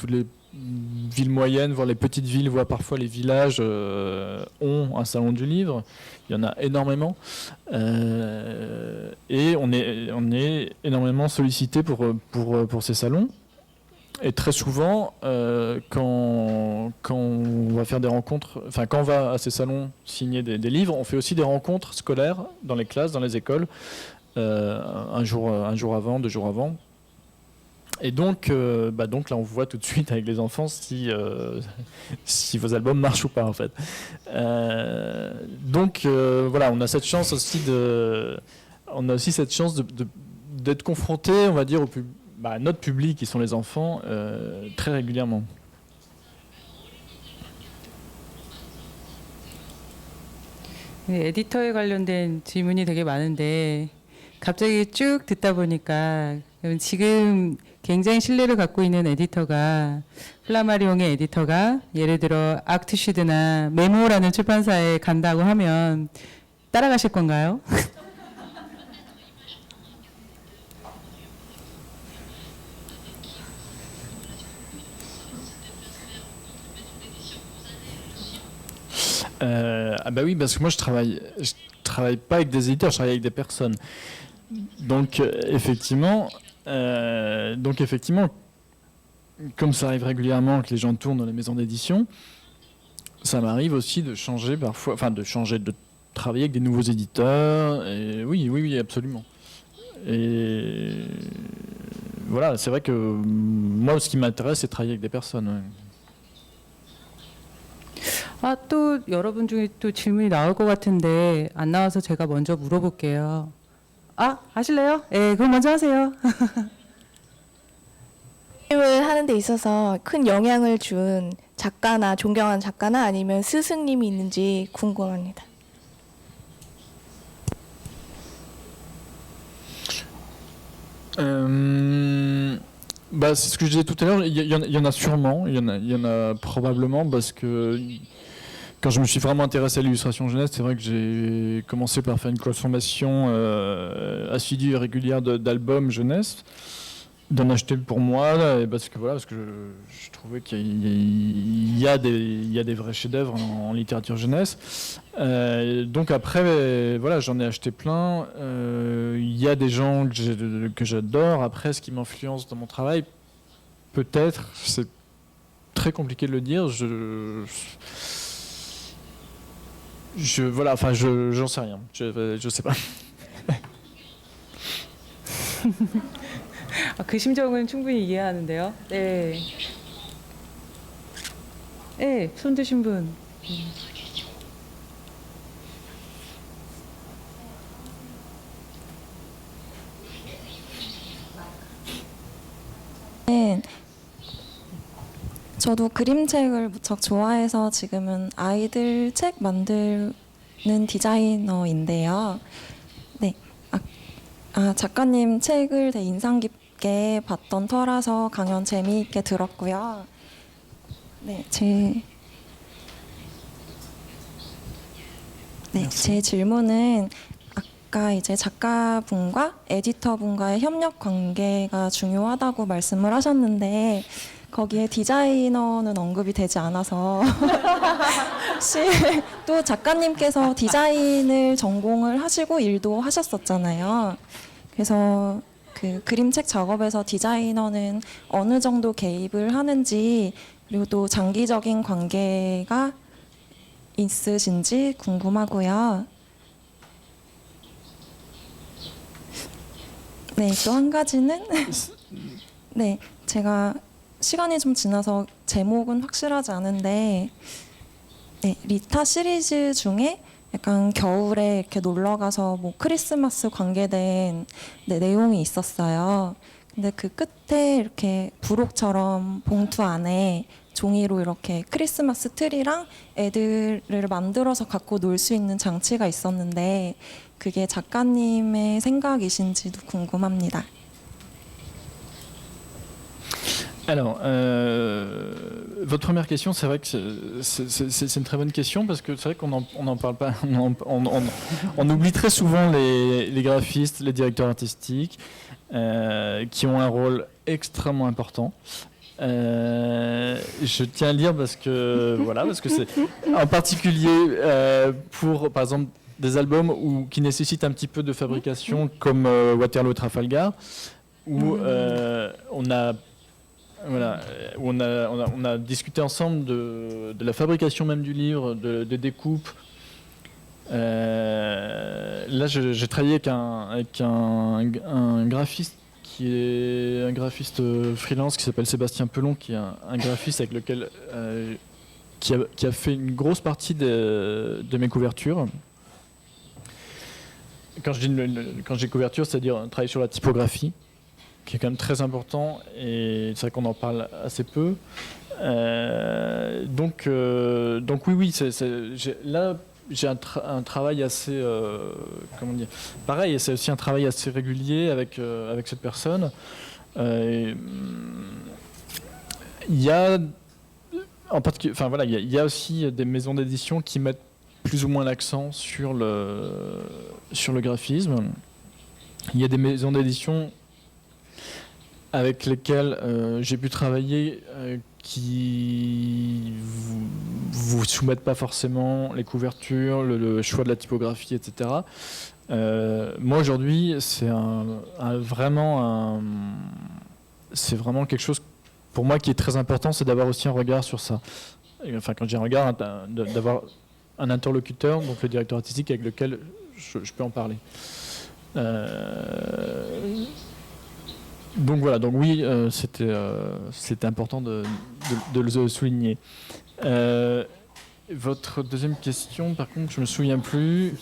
moyennes, voire les petites villes, voire parfois les villages ont un salon du livre. Il y en a énormément. Et on est énormément sollicité pour ces salons. Et très souvent, quand on va faire des rencontres, enfin quand on va à ces salons signer des livres, on fait aussi des rencontres scolaires dans les classes, dans les écoles, un jour avant, 2 jours avant. Et donc là, on voit tout de suite avec les enfants si vos albums marchent ou pas, en fait. Voilà, on a cette chance aussi d'être confronté, on va dire, à notre public, qui sont les enfants, très régulièrement. 네, 에디터에 관련된 질문이 되게 많은데 갑자기 쭉 듣다 보니까 지금 굉장히 신뢰를 갖고 있는 에디터가 플라마리옹의 에디터가 예를 들어 악투시드나 메모라는 출판사에 간다고 하면 따라가실 건가요? Bah oui, parce que moi je travaille pas avec des éditeurs, je travaille avec des personnes. Donc effectivement, comme ça arrive régulièrement que les gens tournent dans les maisons d'édition, ça m'arrive aussi de changer parfois, de travailler avec des nouveaux éditeurs. Et oui, absolument. Et voilà, c'est vrai que moi, ce qui m'intéresse, c'est de travailler avec des personnes. Ouais. 또 여러분 중에 또 질문이 나올 것 같은데 안 나와서 제가 먼저 물어볼게요. 하실래요? 네, 그럼 먼저 하세요. 게임을 하는 데 있어서 큰 영향을 준 작가나 존경하는 작가나 아니면 스승님이 있는지 궁금합니다. C'est ce que je disais tout à l'heure, il y en a sûrement, il y en a probablement, parce que quand je me suis vraiment intéressé à l'illustration jeunesse, c'est vrai que j'ai commencé par faire une consommation assidue et régulière d'albums jeunesse, d'en acheter pour moi, parce que je trouvais qu'il y a des vrais chefs-d'œuvre en littérature jeunesse. Donc après, voilà, j'en ai acheté plein. Il y a des gens que j'adore. Après, ce qui m'influence dans mon travail, peut-être, c'est très compliqué de le dire. J'en sais rien. Je sais pas. 그 심정은 충분히 이해하는데요. 네. 네, 손 드신 분. 저도 그림책을 무척 좋아해서 지금은 아이들 책 만드는 디자이너인데요. 네, 작가님 책을 되게 인상 깊게 봤던 터라서 강연 재미있게 들었고요. 네, 제 질문은 아까 이제 작가분과 에디터분과의 협력 관계가 중요하다고 말씀을 하셨는데 거기에 디자이너는 언급이 되지 않아서 혹시 또 작가님께서 디자인을 전공을 하시고 일도 하셨었잖아요. 그래서 그 그림책 작업에서 디자이너는 어느 정도 개입을 하는지 그리고 또 장기적인 관계가 있으신지 궁금하고요. 네, 또 한 가지는 네, 제가 시간이 좀 지나서 제목은 확실하지 않은데 네, 리타 시리즈 중에 약간 겨울에 이렇게 놀러 가서 뭐 크리스마스 관계된 내용이 있었어요. 근데 그 끝에 이렇게 부록처럼 봉투 안에 종이로 이렇게 크리스마스 트리랑 애들을 만들어서 갖고 놀 수 있는 장치가 있었는데 그게 작가님의 생각이신지도 궁금합니다. Alors, votre première question, c'est vrai que c'est une très bonne question parce que c'est vrai qu'on n'en parle pas, on oublie très souvent les graphistes, les directeurs artistiques qui ont un rôle extrêmement important. Je tiens à le dire parce que voilà, parce que c'est en particulier pour par exemple des albums qui nécessitent un petit peu de fabrication comme Waterloo et Trafalgar où on a discuté ensemble de la fabrication même du livre, de découpe. Là, j'ai travaillé avec un graphiste qui est un graphiste freelance qui s'appelle Sébastien Pelon, qui est un graphiste avec lequel qui a fait une grosse partie de mes couvertures. Quand je dis couverture, c'est-à-dire travailler sur la typographie, qui est quand même très important, et c'est vrai qu'on en parle assez peu. Donc oui, là j'ai un travail assez, comment dire, pareil, c'est aussi un travail assez régulier avec cette personne. Il y a en particulier, enfin voilà, il y a aussi des maisons d'édition qui mettent plus ou moins l'accent sur le graphisme. Il y a des maisons d'édition avec lesquelles j'ai pu travailler qui vous soumettent pas forcément les couvertures, le choix de la typographie, etc. Moi aujourd'hui, c'est vraiment quelque chose pour moi qui est très important, c'est d'avoir aussi un regard sur ça. Enfin, quand j'ai un regard, d'avoir un interlocuteur, donc le directeur artistique avec lequel je peux en parler. Donc voilà, donc oui, c'était important de le souligner. Votre deuxième question, par contre, je me souviens plus.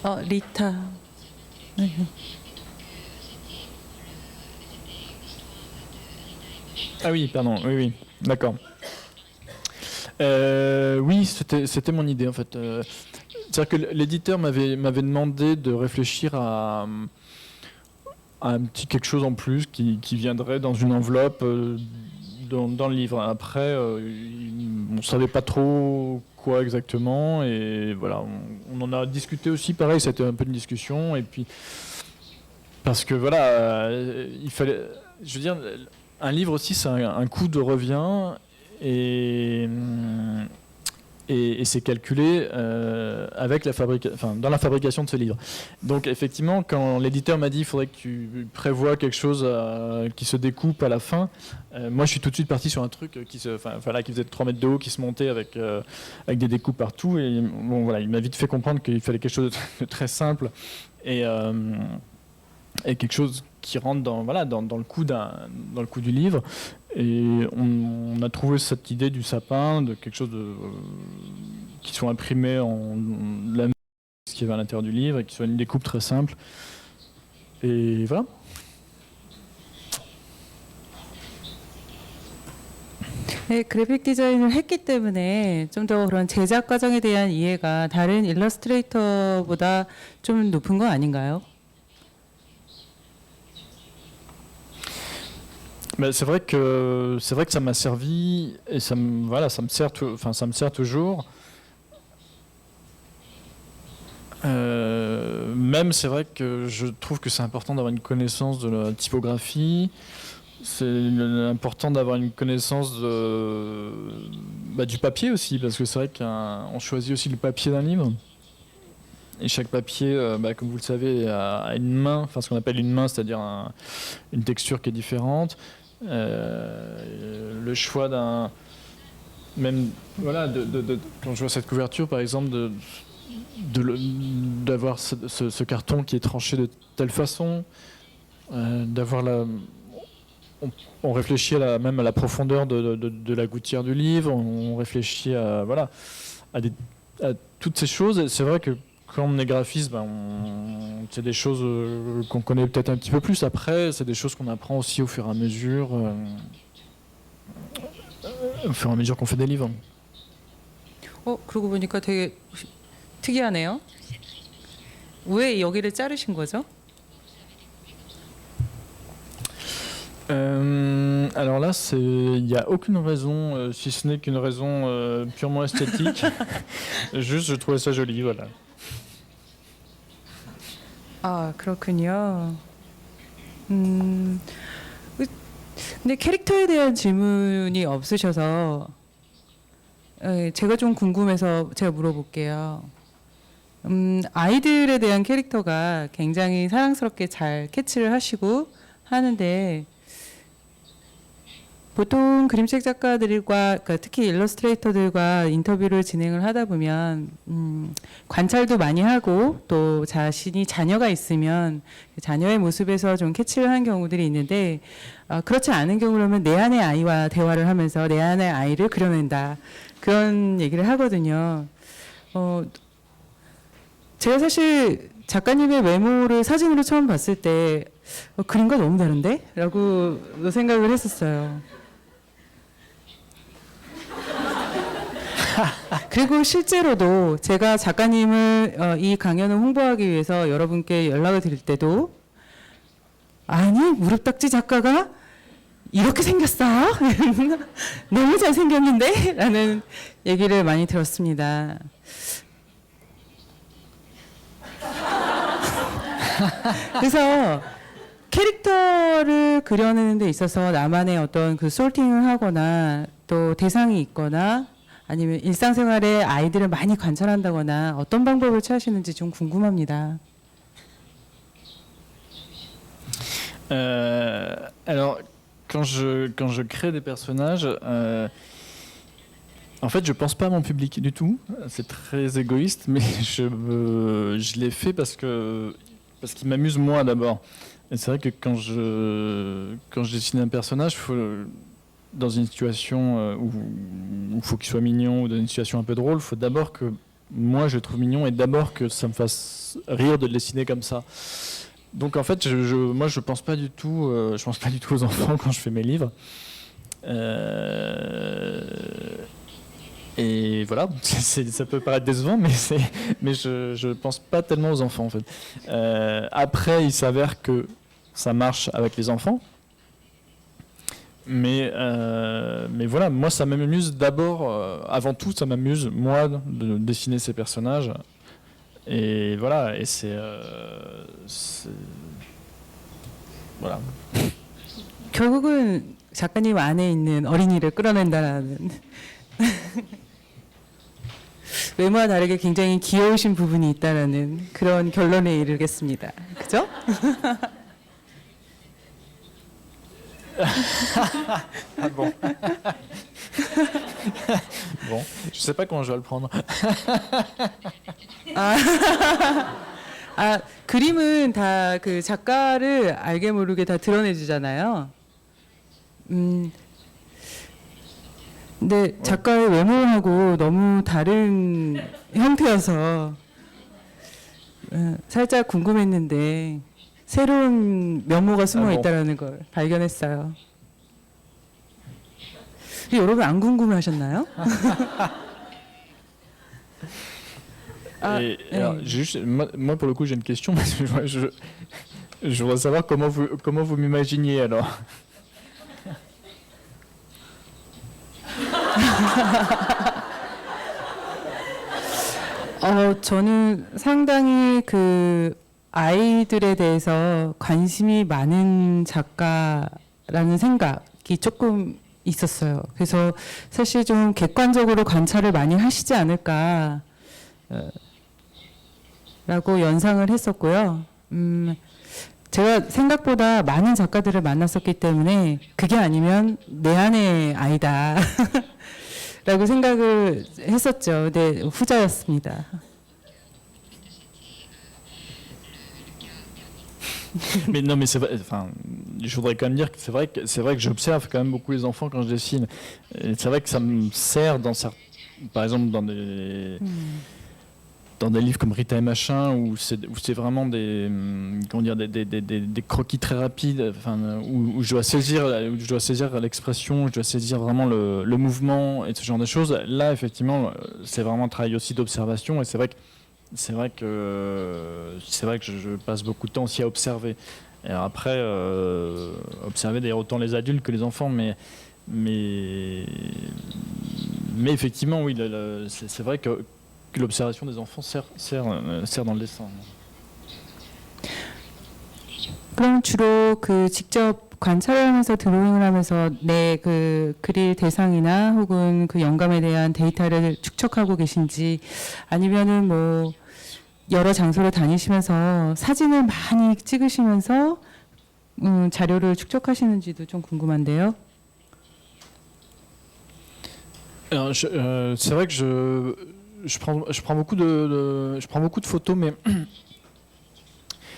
리타. Ah oui, pardon, oui, d'accord. Oui, c'était mon idée en fait. C'est-à-dire que l'éditeur m'avait demandé de réfléchir à un petit quelque chose en plus qui viendrait dans une enveloppe dans le livre. Après, on ne savait pas trop quoi exactement, et voilà, on en a discuté aussi. Pareil, c'était un peu une discussion, et puis parce que voilà, il fallait, je veux dire, un livre aussi, c'est un coût de revient, et c'est calculé avec dans la fabrication de ce livre. Donc effectivement, quand l'éditeur m'a dit qu'il faudrait que tu prévois quelque chose qui se découpe à la fin, moi je suis tout de suite parti sur un truc qui faisait 3 mètres de haut, qui se montait avec des découpes partout. Et bon, voilà, il m'a vite fait comprendre qu'il fallait quelque chose de très simple et quelque chose qui rentre dans le coût du livre. Et on a trouvé cette idée du sapin, de quelque chose qui soit imprimé en la même ce qu'il y avait à l'intérieur du livre, et qui soit une découpe très simple. Et voilà. 네, 그래픽 디자인을 했기 때문에 좀 더 그런 제작 과정에 대한 이해가 다른 일러스트레이터보다 좀 높은 거 아닌가요? Mais c'est vrai que ça m'a servi, et ça me sert toujours. Même c'est vrai que je trouve que c'est important d'avoir une connaissance de la typographie. C'est important d'avoir une connaissance du papier aussi, parce que c'est vrai qu'on choisit aussi le papier d'un livre. Et chaque papier, comme vous le savez, a une main, enfin ce qu'on appelle une main, c'est-à-dire une texture qui est différente. Le choix d'un... Même, voilà, quand je vois cette couverture, par exemple, d'avoir ce carton qui est tranché de telle façon, d'avoir on réfléchit même à la profondeur de la gouttière du livre, on réfléchit à toutes ces choses. Et c'est vrai que quand on est graphiste, c'est des choses qu'on connaît peut-être un petit peu plus. Après, c'est des choses qu'on apprend aussi au fur et à mesure qu'on fait des livres. 그러고 보니까 되게 특이하네요. 왜 여기를 자르신 거죠? Alors là, il n'y a aucune raison, si ce n'est qu'une raison purement esthétique. Juste, je trouvais ça joli, voilà. 아, 그렇군요. 근데 캐릭터에 대한 질문이 없으셔서 제가 좀 궁금해서 제가 물어볼게요. 아이들에 대한 캐릭터가 굉장히 사랑스럽게 잘 캐치를 하시고 하는데 보통 그림책 작가들과 그러니까 특히 일러스트레이터들과 인터뷰를 진행을 하다 보면 관찰도 많이 하고 또 자신이 자녀가 있으면 자녀의 모습에서 좀 캐치를 하는 경우들이 있는데 그렇지 않은 경우라면 내 안의 아이와 대화를 하면서 내 안의 아이를 그려낸다 그런 얘기를 하거든요. 제가 사실 작가님의 외모를 사진으로 처음 봤을 때 그림과 너무 다른데? 라고 생각을 했었어요. 그리고 실제로도 제가 작가님을 이 강연을 홍보하기 위해서 여러분께 연락을 드릴 때도 아니 무릎딱지 작가가 이렇게 생겼어요? 너무 잘생겼는데? 라는 얘기를 많이 들었습니다. 그래서 캐릭터를 그려내는 데 있어서 나만의 어떤 그 솔팅을 하거나 또 대상이 있거나 아니면 일상생활에 아이들을 많이 관찰한다거나 어떤 방법을 취하시는지 좀 궁금합니다. Alors, quand je crée des personnages, en fait, je pense pas à mon public du tout. C'est très égoïste, mais je l'ai fait parce qu'il m'amuse moi d'abord. Et c'est vrai que quand je dessine un personnage, dans une situation où il faut qu'il soit mignon ou dans une situation un peu drôle, il faut d'abord que moi je le trouve mignon et d'abord que ça me fasse rire de le dessiner comme ça. Donc en fait, moi je pense pas du tout aux enfants quand je fais mes livres. Et voilà, ça peut paraître décevant, mais je pense pas tellement aux enfants en fait. Après, il s'avère que ça marche avec les enfants. Mais voilà, moi ça m'amuse d'abord, avant tout ça m'amuse moi de dessiner ces personnages. Et voilà, et c'est voilà. 결국은 작가님 안에 있는 어린이를 끌어낸다라는 외모와 다르게 굉장히 귀여우신 부분이 있다라는 그런 결론에 이르겠습니다. 그죠? Ah bon. Bon, je sais pas comment je vais le prendre. 그림은 다 그 작가를 알게 모르게 다 드러내주잖아요. 근데 작가의 외모하고 너무 다른 형태여서 살짝 궁금했는데 새로운 면모가 숨어 있다라는 걸 발견했어요. 여러분 안 궁금해하셨나요? Alors, moi pour le coup j'ai une question parce que je voudrais savoir comment vous m'imaginiez alors. 저는 상당히 그 아이들에 대해서 관심이 많은 작가라는 생각이 조금 있었어요. 그래서 사실 좀 객관적으로 관찰을 많이 하시지 않을까 라고 연상을 했었고요. 제가 생각보다 많은 작가들을 만났었기 때문에 그게 아니면 내 안의 아이다 라고 생각을 했었죠. 근데 후자였습니다. Mais non, mais c'est vrai. Enfin, je voudrais quand même dire que c'est vrai que j'observe quand même beaucoup les enfants quand je dessine. Et c'est vrai que ça me sert par exemple dans dans des livres comme Rita et Machin, où c'est vraiment des croquis très rapides, enfin, où je dois saisir l'expression, je dois saisir vraiment le mouvement et ce genre de choses. Là, effectivement, c'est vraiment un travail aussi d'observation, et c'est vrai que je passe beaucoup de temps aussi à observer. Et après, observer d'ailleurs autant les adultes que les enfants, mais effectivement, oui, c'est vrai que l'observation des enfants sert dans le dessin. 그럼 주로 그 직접 관찰을 하면서 드로잉을 하면서 내 그 그릴 대상이나 혹은 그 영감에 대한 데이터를 축적하고 계신지, 아니면은 뭐 여러 장소를 다니시면서 사진을 많이 찍으시면서 자료를 축적하시는지도 좀 궁금한데요. Alors, c'est vrai que je prends beaucoup de photos, mais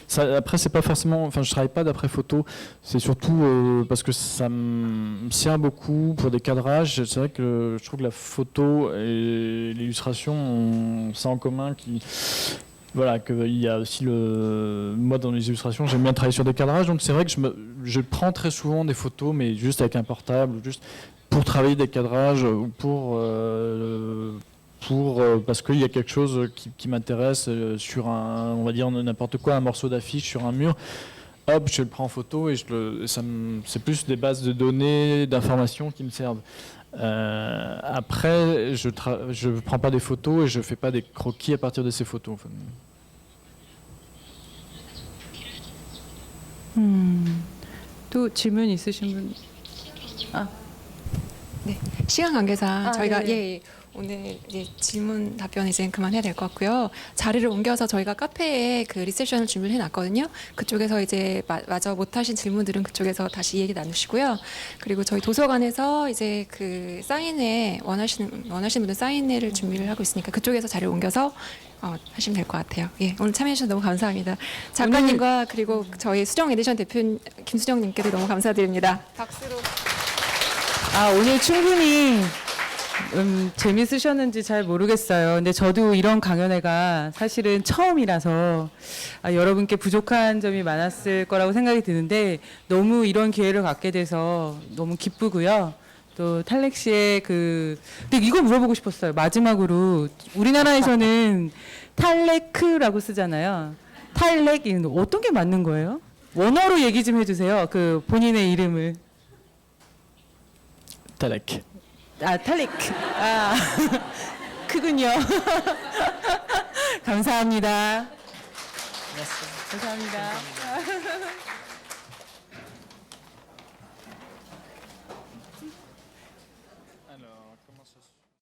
ça, après c'est pas forcément, enfin je travaille pas d'après photo, c'est surtout parce que ça me sert beaucoup pour des cadrages. C'est vrai que je trouve que la photo et l'illustration ont ça en commun, voilà, qu'il y a aussi moi dans les illustrations j'aime bien travailler sur des cadrages, donc c'est vrai que je prends très souvent des photos, mais juste avec un portable, juste pour travailler des cadrages ou parce qu'il y a quelque chose qui m'intéresse sur on va dire n'importe quoi, un morceau d'affiche sur un mur, hop, je le prends en photo et c'est plus des bases de données, d'informations qui me servent. Après, je prends pas des photos et je fais pas des croquis à partir de ces photos. 또 질문 있으신 분? 네, 시간 관계상 저희가 오늘 이제 질문 답변 이제 그만해야 될 것 같고요. 자리를 옮겨서 저희가 카페에 그 리셉션을 준비를 해놨거든요. 그쪽에서 이제 마저 못하신 질문들은 그쪽에서 다시 얘기 나누시고요. 그리고 저희 도서관에서 이제 그 사인회 원하시는 분들 사인회를 준비를 하고 있으니까 그쪽에서 자리를 옮겨서 하시면 될 것 같아요. 예, 오늘 참여해주셔서 너무 감사합니다. 작가님과 그리고 저희 수정 에디션 대표 김수정님께도 너무 감사드립니다. 박수로. 오늘 충분히 재밌으셨는지 잘 모르겠어요. 근데 저도 이런 강연회가 사실은 처음이라서 여러분께 부족한 점이 많았을 거라고 생각이 드는데, 너무 이런 기회를 갖게 돼서 너무 기쁘고요. 또 탈렉 씨의 근데 이거 물어보고 싶었어요. 마지막으로 우리나라에서는 탈레크라고 쓰잖아요. 탈렉 어떤 게 맞는 거예요? 원어로 얘기 좀 해주세요. 그 본인의 이름을. 탈렉. 탈렉. 크군요. 감사합니다. 감사합니다.